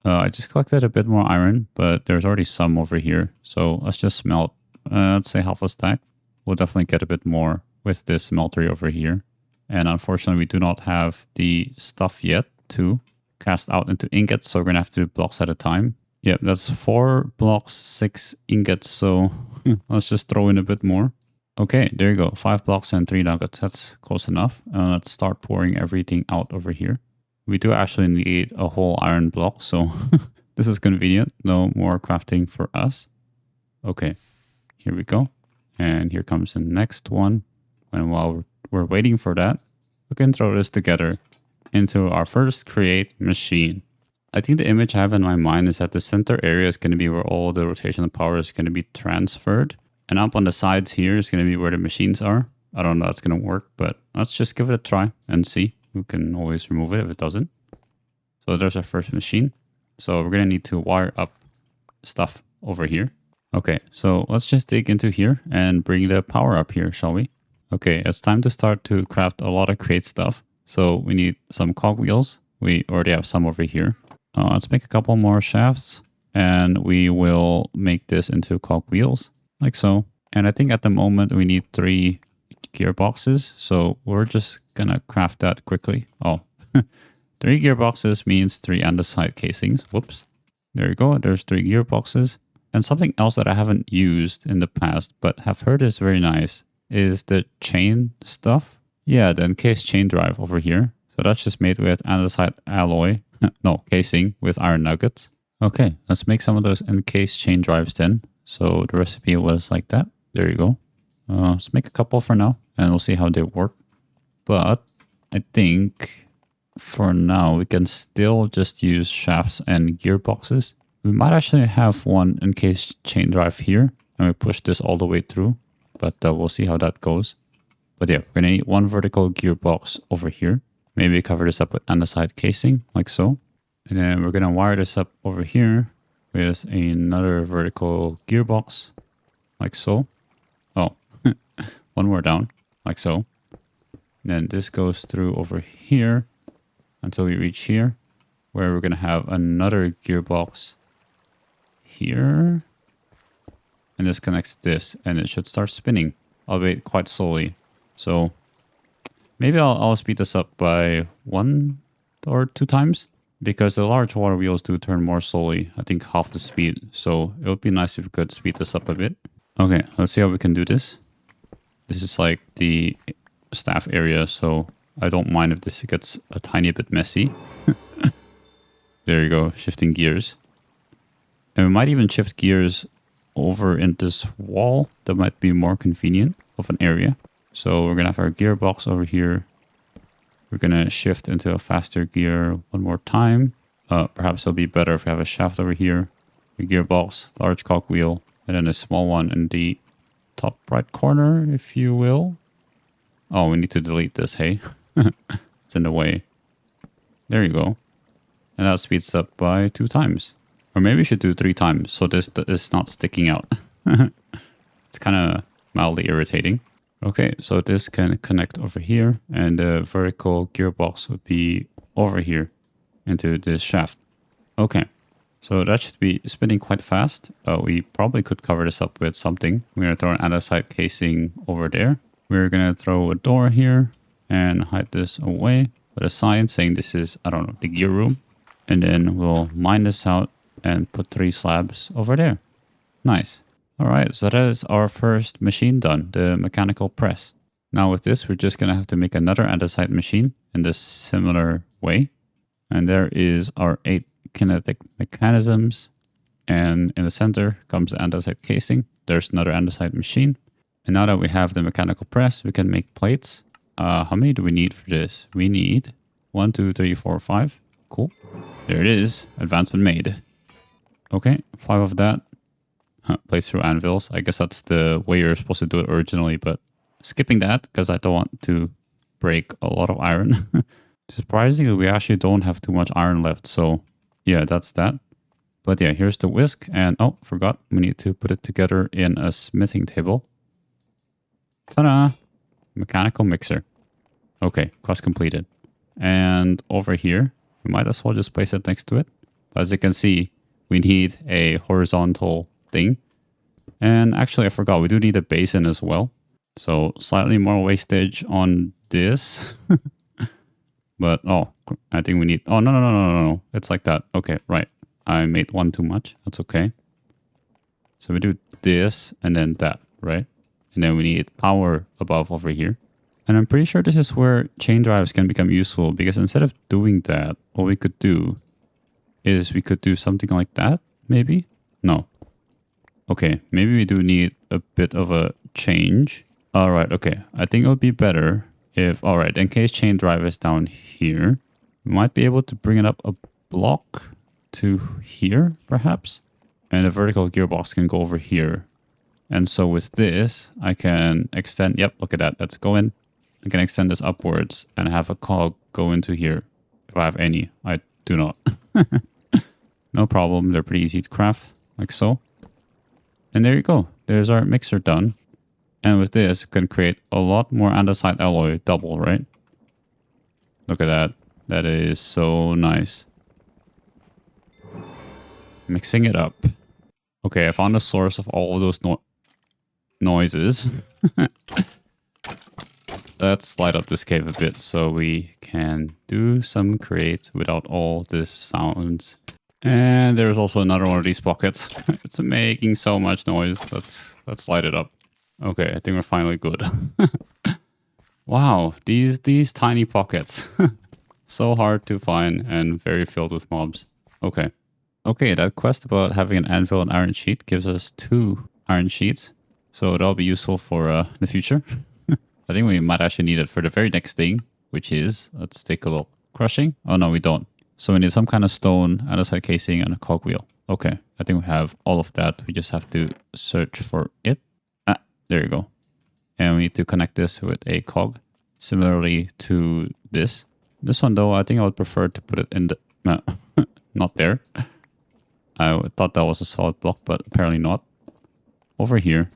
I just collected a bit more iron, but there's already some over here. So let's just smelt, let's say half a stack. We'll definitely get a bit more with this smeltery over here. And unfortunately, we do not have the stuff yet to cast out into ingots. So we're going to have to do blocks at a time. Yep, that's 4 blocks, 6 ingots. So let's just throw in a bit more. Okay, there you go. 5 blocks and 3 nuggets. That's close enough. Let's start pouring everything out over here. We do actually need a whole iron block, so this is convenient. No more crafting for us. Okay, here we go. And here comes the next one. And while we're waiting for that, we can throw this together into our first create machine. I think the image I have in my mind is that the center area is going to be where all the rotational power is going to be transferred. And up on the sides here is going to be where the machines are. I don't know if that's going to work, but let's just give it a try and see. We can always remove it if it doesn't. So there's our first machine. So we're going to need to wire up stuff over here. Okay, so let's just dig into here and bring the power up here, shall we? Okay, it's time to start to craft a lot of crate stuff. So we need some cogwheels. We already have some over here. Let's make a couple more shafts and we will make this into cogwheels like so. And I think at the moment we need 3 gearboxes. So we're just gonna craft that quickly. Oh, 3 gearboxes means 3 andesite casings. Whoops. There you go. There's 3 gearboxes. And something else that I haven't used in the past, but have heard is very nice, is the chain stuff. Yeah, the encased chain drive over here. So that's just made with andesite alloy. No, casing with iron nuggets. Okay, let's make some of those encased chain drives then. So the recipe was like that. There you go. Let's make a couple for now and we'll see how they work. But I think for now we can still just use shafts and gearboxes. We might actually have one encased chain drive here and we push this all the way through, but we'll see how that goes. But yeah, we're gonna need 1 vertical gearbox over here. Maybe cover this up with andesite casing like so. And then we're gonna wire this up over here with another vertical gearbox like so. Oh, 1 more down like so. And then this goes through over here until we reach here where we're gonna have another gearbox here, and this connects this and it should start spinning, albeit quite slowly. So maybe I'll speed this up by 1 or 2 times because the large water wheels do turn more slowly, I think half the speed. So it would be nice if we could speed this up a bit. Okay, let's see how we can do this. This is like the staff area, so I don't mind if this gets a tiny bit messy. There you go, shifting gears. And we might even shift gears over in this wall. That might be more convenient of an area. So we're going to have our gearbox over here. We're going to shift into a faster gear 1 more time. Perhaps it'll be better if we have a shaft over here. A gearbox, large cogwheel, and then a small one in the top right corner, if you will. Oh, we need to delete this, hey? It's in the way. There you go. And that speeds up by 2 times. Or maybe we should do 3 times so this is not sticking out. It's kind of mildly irritating. Okay, so this can connect over here and the vertical gearbox would be over here into this shaft. Okay, so that should be spinning quite fast. We probably could cover this up with something. We're going to throw an andesite casing over there. We're going to throw a door here and hide this away with a sign saying this is, I don't know, the gear room. And then we'll mine this out and put 3 slabs over there. Nice. All right, so that is our first machine done, the mechanical press. Now with this, we're just going to have to make another andesite machine in this similar way. And there is our 8 kinetic mechanisms. And in the center comes the andesite casing. There's another andesite machine. And now that we have the mechanical press, we can make plates. How many do we need for this? We need 1, 2, 3, 4, 5. Cool. There it is. Advancement made. Okay, 5 of that. Place through anvils. I guess that's the way you're supposed to do it originally, but skipping that because I don't want to break a lot of iron. Surprisingly, we actually don't have too much iron left, so yeah, that's that. But yeah, here's the whisk, and oh, forgot, we need to put it together in a smithing table. Ta-da! Mechanical mixer. Okay, quest completed. And over here, we might as well just place it next to it. But as you can see, we need a horizontal thing. And actually, I forgot, we do need a basin as well. So slightly more wastage on this. But, oh, I think we need... Oh, no. It's like that. Okay, right. I made 1 too much. That's okay. So we do this and then that, right? And then we need power above over here. And I'm pretty sure this is where chain drives can become useful, because instead of doing that, what we could do is we could do something like that, maybe? No. Okay, maybe we do need a bit of a change. All right, okay. I think it would be better if, all right, in case chain drive is down here, we might be able to bring it up a block to here, perhaps. And the vertical gearbox can go over here. And so with this, I can extend, yep, look at that, let's go in. I can extend this upwards and have a cog go into here. If I have any, I do not. No problem, they're pretty easy to craft, like so. And there you go. There's our mixer done. And with this, you can create a lot more andesite alloy double, right? Look at that. That is so nice. Mixing it up. Okay, I found the source of all of those noises. Let's slide up this cave a bit so we can do some create without all this sounds. And there's also another one of these pockets. It's making so much noise. Let's slide it up. Okay, I think we're finally good. Wow, these tiny pockets. So hard to find and very filled with mobs. Okay. Okay, that quest about having an anvil and iron sheet gives us 2 iron sheets. So that'll be useful for the future. I think we might actually need it for the very next thing, which is, let's take a look. Crushing? Oh no, we don't. So we need some kind of stone, andesite casing, and a cogwheel. Okay, I think we have all of that. We just have to search for it. Ah, there you go. And we need to connect this with a cog, similarly to this. This one though, I think I would prefer to put it in the... not there. I thought that was a solid block, but apparently not. Over here.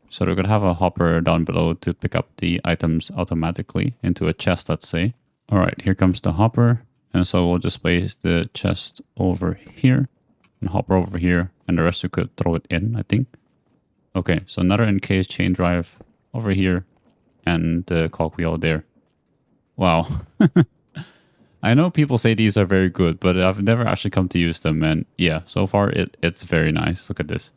So we're going to have a hopper down below to pick up the items automatically into a chest, let's say. All right, here comes the hopper. And so we'll just place the chest over here and hopper over here. And the rest we could throw it in, I think. Okay, so another encased chain drive over here and the cogwheel there. Wow. I know people say these are very good, but I've never actually come to use them. And yeah, so far it's very nice. Look at this.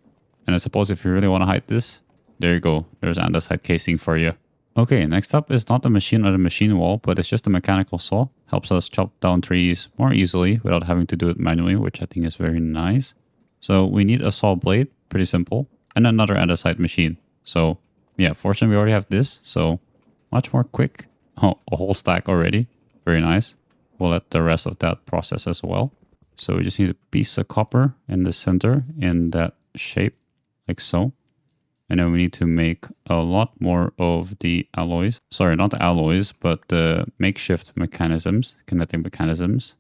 And I suppose if you really want to hide this, there you go. There's andesite casing for you. Okay, next up is not the machine or the machine wall, but it's just a mechanical saw. Helps us chop down trees more easily without having to do it manually, which I think is very nice. So we need a saw blade, pretty simple, and another andesite machine. So yeah, fortunately we already have this, so much more quick. Oh, a whole stack already. Very nice. We'll let the rest of that process as well. So we just need a piece of copper in the center in that shape, like so. And then we need to make a lot more of the alloys. Sorry, not the alloys, but the makeshift mechanisms, kinetic mechanisms.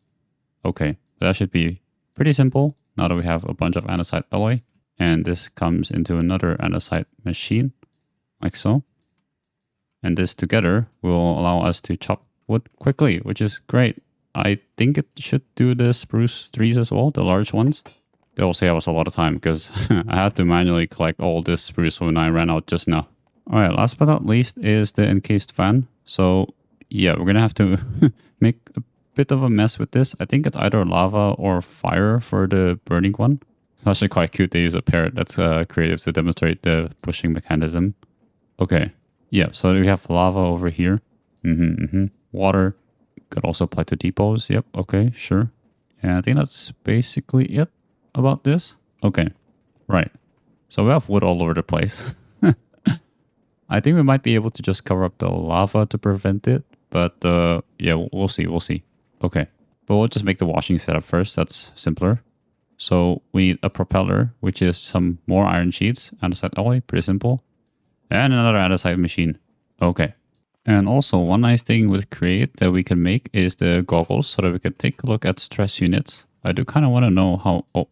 Okay, that should be pretty simple now that we have a bunch of andesite alloy. And this comes into another andesite machine, like so. And this together will allow us to chop wood quickly, which is great. I think it should do the spruce trees as well, the large ones. They'll save us a lot of time because I had to manually collect all this spruce when I ran out just now. All right, last but not least is the encased fan. So yeah, we're going to have to make a bit of a mess with this. I think it's either lava or fire for the burning one. It's actually quite cute. They use a parrot. That's creative to demonstrate the pushing mechanism. Okay, yeah, so we have lava over here. Water could also apply to depots. Yep, okay, sure. And I think that's basically it about this. Okay, right. So we have wood all over the place. I think we might be able to just cover up the lava to prevent it. But yeah, we'll see. Okay, but we'll just make the washing setup first. That's simpler. So we need a propeller, which is some more iron sheets, andesite alloy, pretty simple. And another andesite machine. Okay. And also one nice thing with Create that we can make is the goggles so that we can take a look at stress units. I do kind of want to know how... Oh,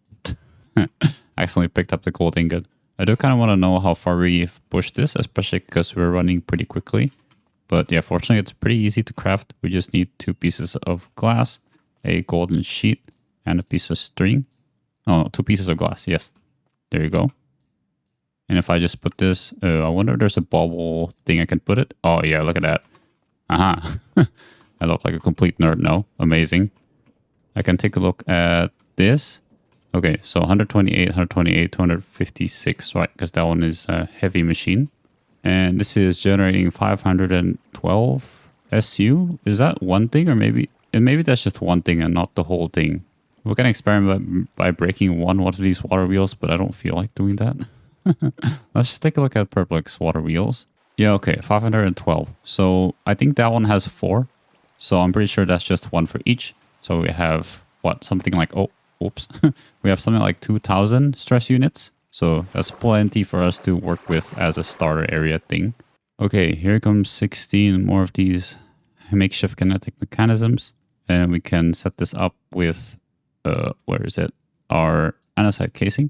accidentally picked up the gold ingot. I do kind of want to know how far we've pushed this, especially because we're running pretty quickly. But yeah, fortunately it's pretty easy to craft. We just need 2 pieces of glass, a golden sheet, and a piece of string. Oh, 2 pieces of glass, yes. There you go. And if I just put this, I wonder if there's a bubble thing I can put it. Oh yeah, look at that. Aha. I look like a complete nerd now. Amazing. I can take a look at this. Okay, so 128, 128, 256, right? Because that one is a heavy machine. And this is generating 512 SU. Is that one thing or maybe that's just one thing and not the whole thing? We can experiment by breaking one of these water wheels, but I don't feel like doing that. Let's just take a look at Perplex water wheels. Yeah, okay, 512. So I think that one has 4. So I'm pretty sure that's just 1 for each. So we have, what, something like, oh, oops. We have something like 2,000 stress units. So that's plenty for us to work with as a starter area thing. Okay, here comes 16 more of these makeshift kinetic mechanisms. And we can set this up with, where is it? Our andesite casing.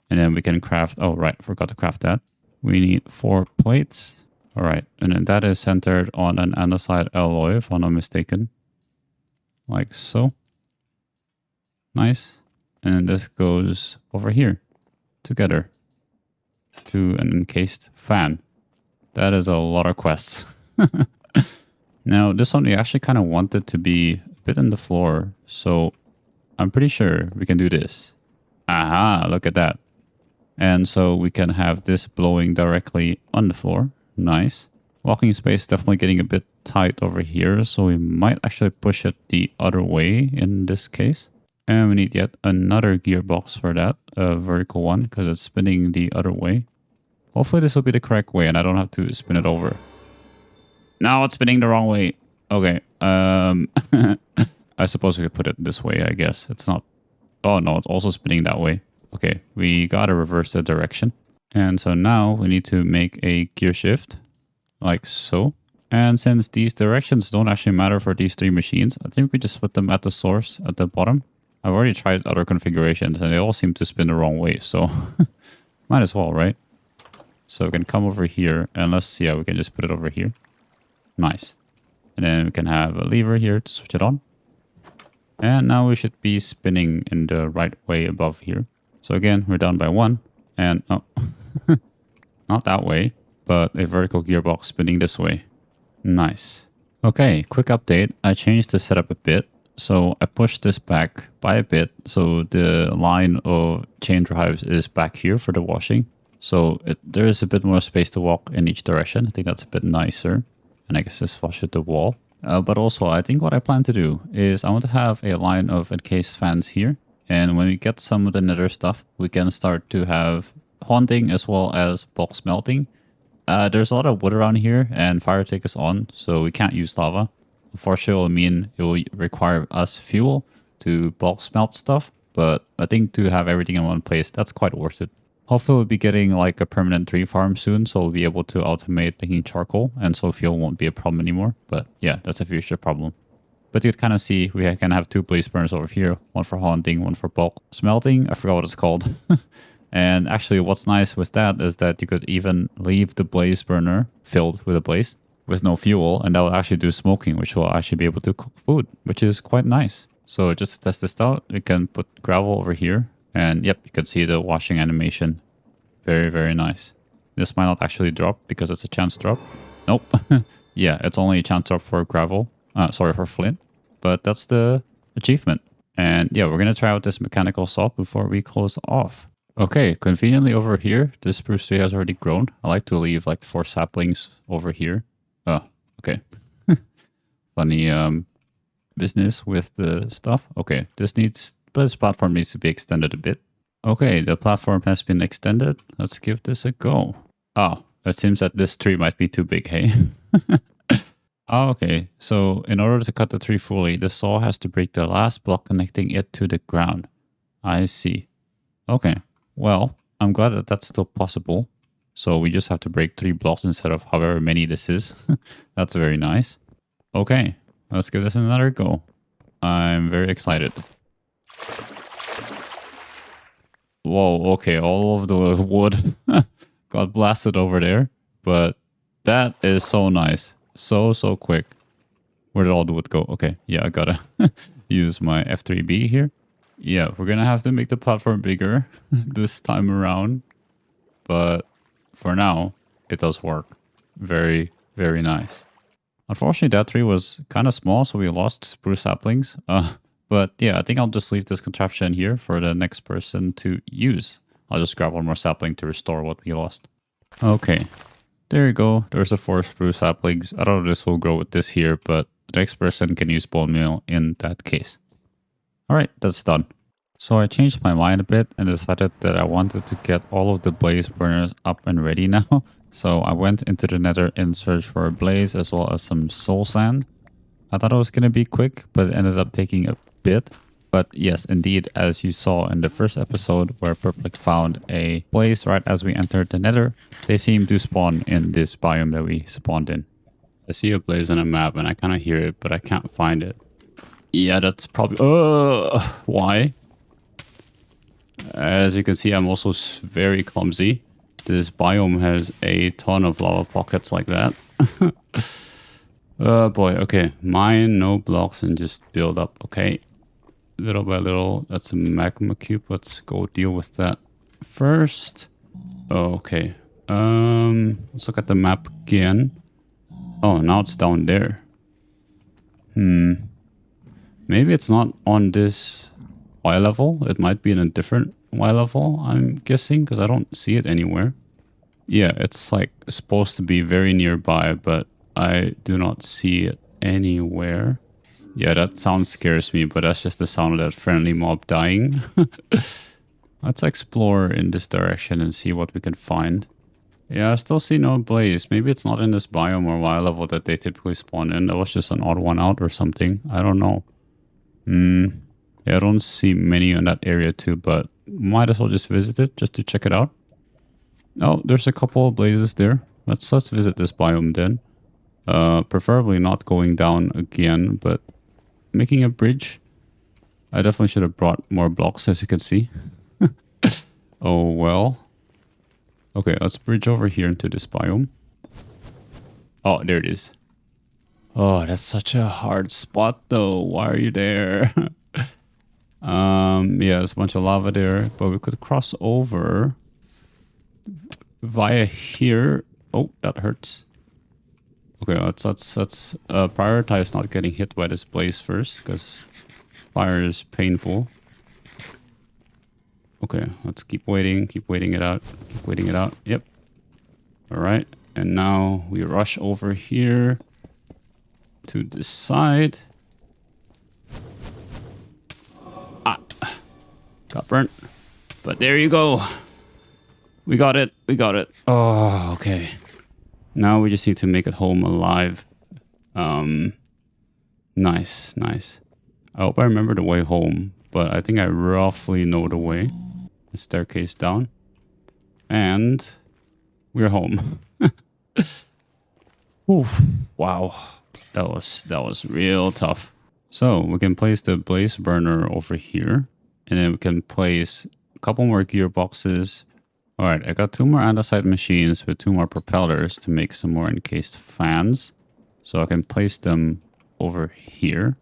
And then we can craft, oh right, forgot to craft that. We need 4 plates. All right, and then that is centered on an andesite alloy, if I'm not mistaken. Like so. Nice. And then this goes over here together to an encased fan. That is a lot of quests. Now, this one we actually kind of want it to be a bit in the floor, so I'm pretty sure we can do this. Aha, look at that. And so we can have this blowing directly on the floor. Nice. Walking space definitely getting a bit tight over here, so we might actually push it the other way in this case. And we need yet another gearbox for that, a vertical one, because it's spinning the other way. Hopefully this will be the correct way and I don't have to spin it over. Now it's spinning the wrong way. Okay, I suppose we could put it this way, I guess. It's not... Oh no, it's also spinning that way. Okay, we gotta reverse the direction. And so now we need to make a gear shift, like so. And since these directions don't actually matter for these 3 machines, I think we could just put them at the source at the bottom. I've already tried other configurations and they all seem to spin the wrong way, so might as well, right? So we can come over here and let's see how we can just put it over here. Nice. And then we can have a lever here to switch it on. And now we should be spinning in the right way above here. So again, we're down by 1. And, oh, not that way, but a vertical gearbox spinning this way. Nice. Okay, quick update. I changed the setup a bit. So I pushed this back by a bit. So the line of chain drives is back here for the washing. So there is a bit more space to walk in each direction. I think that's a bit nicer. And I guess just wash at the wall. But also, I think what I plan to do is I want to have a line of encased fans here. And when we get some of the nether stuff, we can start to have haunting as well as bulk smelting. There's a lot of wood around here and fire take is on, so we can't use lava. Unfortunately, it will mean it will require us fuel to bulk smelt stuff. But I think to have everything in one place, that's quite worth it. Hopefully we'll be getting like a permanent tree farm soon, so we'll be able to automate making charcoal, and so fuel won't be a problem anymore. But yeah, that's a future problem. But you can kind of see we can have 2 blaze burners over here, one for haunting, one for bulk smelting. I forgot what it's called. And actually what's nice with that is that you could even leave the blaze burner filled with a blaze with no fuel, and that will actually do smoking, which will actually be able to cook food, which is quite nice. So just to test this out, we can put gravel over here. And yep, you can see the washing animation. Very, very nice. This might not actually drop because it's a chance drop. Nope. Yeah, it's only a chance drop for gravel. Sorry, for flint. But that's the achievement. And yeah, we're going to try out this mechanical saw before we close off. Okay, conveniently over here, this spruce tree has already grown. I like to leave like 4 saplings over here. Oh, okay. Funny business with the stuff. Okay, this platform needs to be extended a bit. Okay, the platform has been extended. Let's give this a go. Oh, it seems that this tree might be too big, hey? Oh, okay, so in order to cut the tree fully, the saw has to break the last block connecting it to the ground. I see. Okay, well, I'm glad that that's still possible. So we just have to break 3 blocks instead of however many this is. That's very nice. Okay, let's give this another go. I'm very excited. Whoa, okay, all of the wood got blasted over there. But that is so nice. So quick. Where did all the wood go? Okay, yeah, I gotta use my F3B here. Yeah, we're gonna have to make the platform bigger this time around. But for now, it does work. Very, very nice. Unfortunately, that tree was kind of small, so we lost spruce saplings. But yeah, I think I'll just leave this contraption here for the next person to use. I'll just grab 1 more sapling to restore what we lost. Okay, there you go. There's the 4 spruce saplings. I don't know if this will grow with this here, but the next person can use bone meal in that case. Alright, that's done. So I changed my mind a bit and decided that I wanted to get all of the blaze burners up and ready now. So I went into the nether in search for a blaze as well as some soul sand. I thought it was going to be quick, but it ended up taking a bit. But yes, indeed, as you saw in the first episode where Purplic found a blaze right as we entered the nether, they seem to spawn in this biome that we spawned in. I see a blaze on a map and I kind of hear it, but I can't find it. Yeah, that's probably... why? As you can see, I'm also very clumsy. This biome has a ton of lava pockets like that. Oh boy, okay. Mine, no blocks, and just build up, okay? Little by little. That's a magma cube. Let's go deal with that first. Oh, okay. Let's look at the map again. Oh, now it's down there. Maybe it's not on this Y level. It might be in a different Y level, I'm guessing, because I don't see it anywhere. Yeah, it's like supposed to be very nearby, but I do not see it anywhere. Yeah, that sound scares me, but that's just the sound of that friendly mob dying. Let's explore in this direction and see what we can find. Yeah, I still see no blaze. Maybe it's not in this biome or Y level that they typically spawn in. That was just an odd one out or something. I don't know. Yeah, I don't see many in that area too, but might as well just visit it just to check it out. Oh, there's a couple of blazes there. Let's visit this biome then. Preferably not going down again, but making a bridge. I definitely should have brought more blocks, as you can see. Oh well. Okay, let's bridge over here into this biome. Oh, there it is. Oh, that's such a hard spot though. Why are you there? Yeah, there's a bunch of lava there, but we could cross over via here. Oh, that hurts. Okay, let's prioritize not getting hit by this blaze first, because fire is painful. Okay, let's keep waiting it out, keep waiting it out. Yep. All right, and now we rush over here to this side. Ah, got burnt. But there you go. We got it. We got it. Oh, okay. Now we just need to make it home alive. Nice, nice. I hope I remember the way home, but I think I roughly know the way. The staircase down. And we're home. Oof, wow. That was real tough. So we can place the blaze burner over here, and then we can place a couple more gearboxes. All right, I got 2 more andesite machines with 2 more propellers to make some more encased fans. So I can place them over here.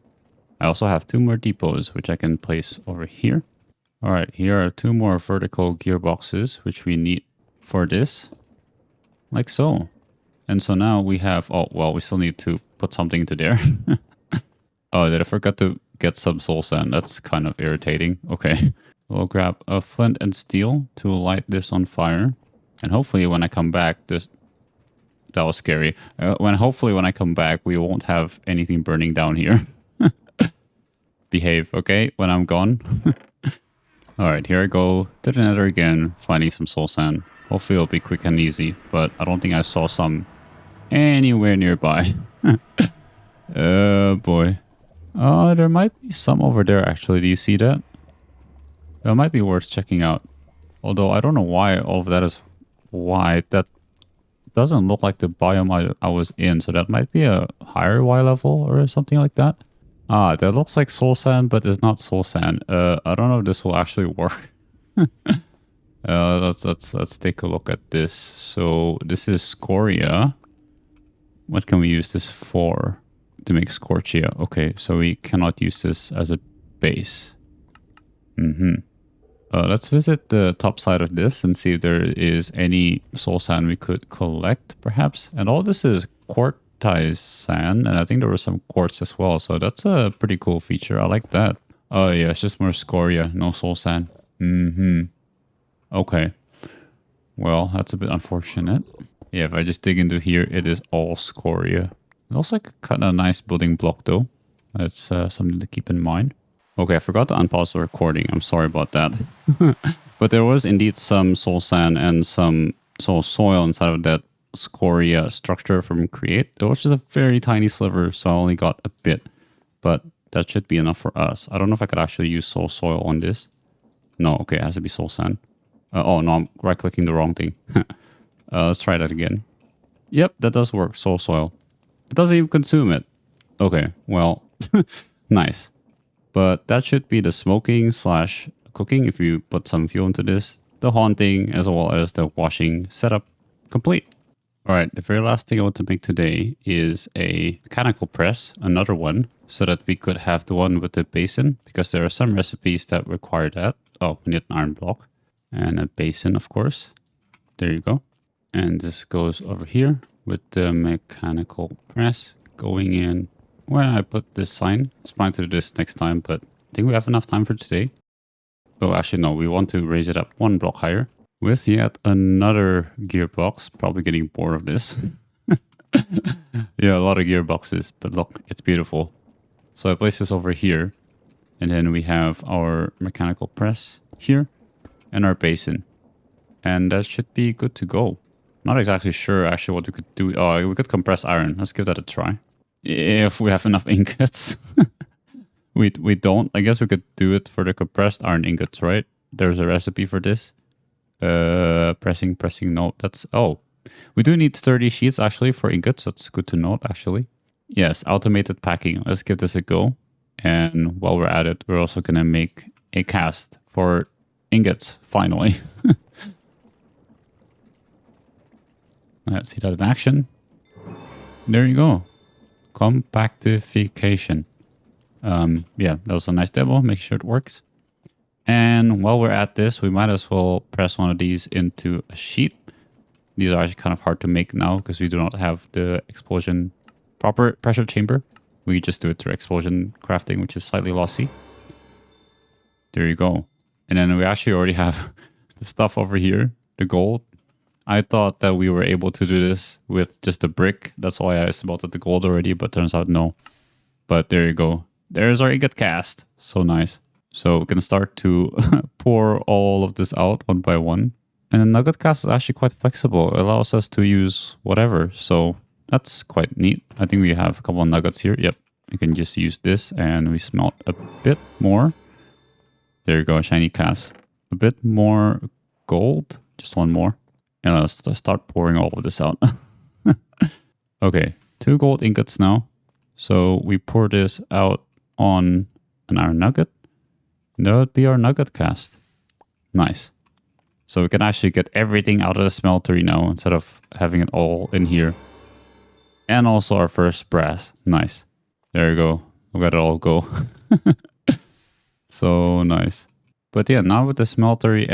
I also have 2 more depots, which I can place over here. All right, here are 2 more vertical gearboxes, which we need for this. Like so. And so now we have, oh, well, we still need to put something into there. Oh, did I forget to get some soul sand? That's kind of irritating. Okay. We'll grab a flint and steel to light this on fire. And hopefully when I come back, that was scary. Hopefully when I come back, we won't have anything burning down here. Behave, okay? When I'm gone. Alright, here I go to the nether again, finding some soul sand. Hopefully it'll be quick and easy, but I don't think I saw some anywhere nearby. Oh boy. There might be some over there actually. Do you see that? That might be worth checking out. Although I don't know why all of that is white. That doesn't look like the biome I was in. So that might be a higher Y level or something like that. Ah, that looks like soul sand, but it's not soul sand. I don't know if this will actually work. Let's take a look at this. So this is scoria. What can we use this for? To make scorchia. Okay, so we cannot use this as a base. Let's visit the top side of this and see if there is any soul sand we could collect, perhaps. And all this is quartz sand, and I think there was some quartz as well. So that's a pretty cool feature. I like that. Oh yeah, it's just more scoria, no soul sand. Okay. Well, that's a bit unfortunate. Yeah, if I just dig into here, it is all scoria. It looks like kind of a nice building block though. That's something to keep in mind. Okay, I forgot to unpause the recording. I'm sorry about that. But there was indeed some soul sand and some soul soil inside of that scoria structure from Create. It was just a very tiny sliver, so I only got a bit. But that should be enough for us. I don't know if I could actually use soul soil on this. No, okay, it has to be soul sand. Oh no, I'm right-clicking the wrong thing. Let's try that again. Yep, that does work, soul soil. It doesn't even consume it. Okay, well, nice. But that should be the smoking / cooking if you put some fuel into this. The haunting as well as the washing setup complete. Alright, the very last thing I want to make today is a mechanical press, another one, so that we could have the one with the basin, because there are some recipes that require that. Oh, we need an iron block and a basin, of course. There you go. And this goes over here with the mechanical press going in where I put this sign. I was planning to do this next time, but I think we have enough time for today. Oh, actually, no, we want to raise it up one block higher. With yet another gearbox, probably getting bored of this. Yeah, a lot of gearboxes, but look, it's beautiful. So I place this over here, and then we have our mechanical press here, and our basin. And that should be good to go. Not exactly sure actually what we could do. Oh, we could compress iron. Let's give that a try. If we have enough ingots. we don't. I guess we could do it for the compressed iron ingots, right? There's a recipe for this. Pressing, no, that's, oh, we do need sturdy sheets actually for ingots. That's good to note actually. Yes, automated packing. Let's give this a go. And while we're at it, we're also going to make a cast for ingots, finally. Let's see that in action. There you go. Compactification. Yeah, that was a nice demo. Make sure it works. And while we're at this, we might as well press one of these into a sheet. These are actually kind of hard to make now because we do not have the explosion proper pressure chamber. We just do it through explosion crafting, which is slightly lossy. There you go. And then we actually already have the stuff over here, the gold. I thought that we were able to do this with just a brick. That's why I smelted the gold already, but turns out no. But there you go. There's our ingot cast. So nice. So we can start to pour all of this out one by one. And the nugget cast is actually quite flexible. It allows us to use whatever. So that's quite neat. I think we have a couple of nuggets here. Yep. We can just use this and we smelt a bit more. There you go. Shiny cast. A bit more gold. Just one more. And let's start pouring all of this out. Okay. 2 gold ingots now. So we pour this out on an iron nugget. That would be our nugget cast. Nice. So we can actually get everything out of the smeltery now instead of having it all in here. And also our first brass. Nice. There you go. We got it all go. So nice. But yeah, now with the smeltery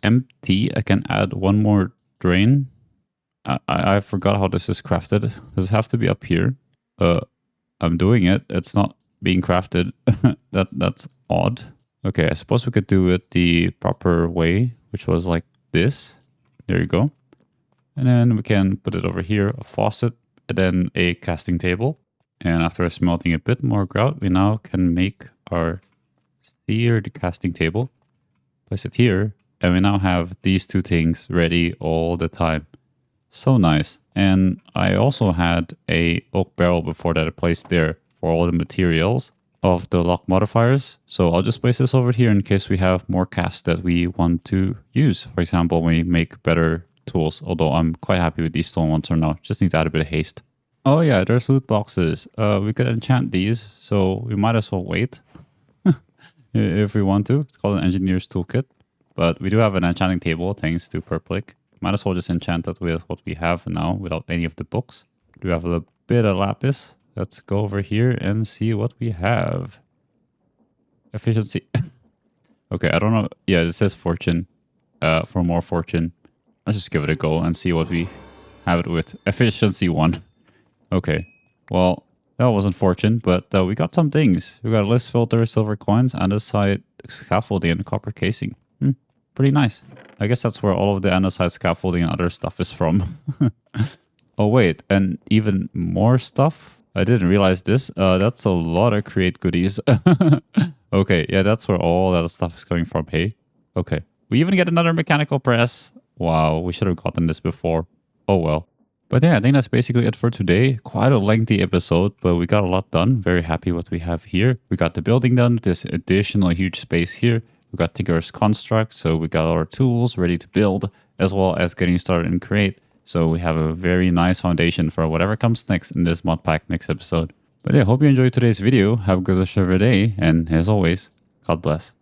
empty, I can add one more drain. I forgot how this is crafted. Does it have to be up here? I'm doing it. It's not being crafted. That's odd. Okay, I suppose we could do it the proper way, which was like this. There you go. And then we can put it over here, a faucet, and then a casting table. And after smelting a bit more grout, we now can make our seared casting table. Place it here, and we now have these 2 things ready all the time. So nice. And I also had a oak barrel before that I placed there for all the materials of the lock modifiers. So I'll just place this over here in case we have more casts that we want to use. For example, when we make better tools, although I'm quite happy with these stone ones for now. Just need to add a bit of haste. Oh yeah, there's loot boxes. We could enchant these, so we might as well wait if we want to. It's called an engineer's toolkit, but we do have an enchanting table thanks to Purplic. Might as well just enchant it with what we have now without any of the books. Do have a bit of lapis. Let's go over here and see what we have. Efficiency. Okay, I don't know. Yeah, it says fortune. For more fortune. Let's just give it a go and see what we have it with. Efficiency 1. Okay. Well, that wasn't fortune, but we got some things. We got a list filter, silver coins, andesite scaffolding, and copper casing. Pretty nice. I guess that's where all of the andesite scaffolding and other stuff is from. Oh, wait. And even more stuff? I didn't realize this. That's a lot of create goodies. Okay, yeah, that's where all that stuff is coming from. Hey, okay. We even get another mechanical press. Wow, we should have gotten this before. Oh well. But yeah, I think that's basically it for today. Quite a lengthy episode, but we got a lot done. Very happy what we have here. We got the building done, this additional huge space here. We got Tinker's Construct, so we got our tools ready to build, as well as getting started in Create. So we have a very nice foundation for whatever comes next in this mod pack next episode. But yeah, hope you enjoyed today's video. Have a good rest of your day, and as always, God bless.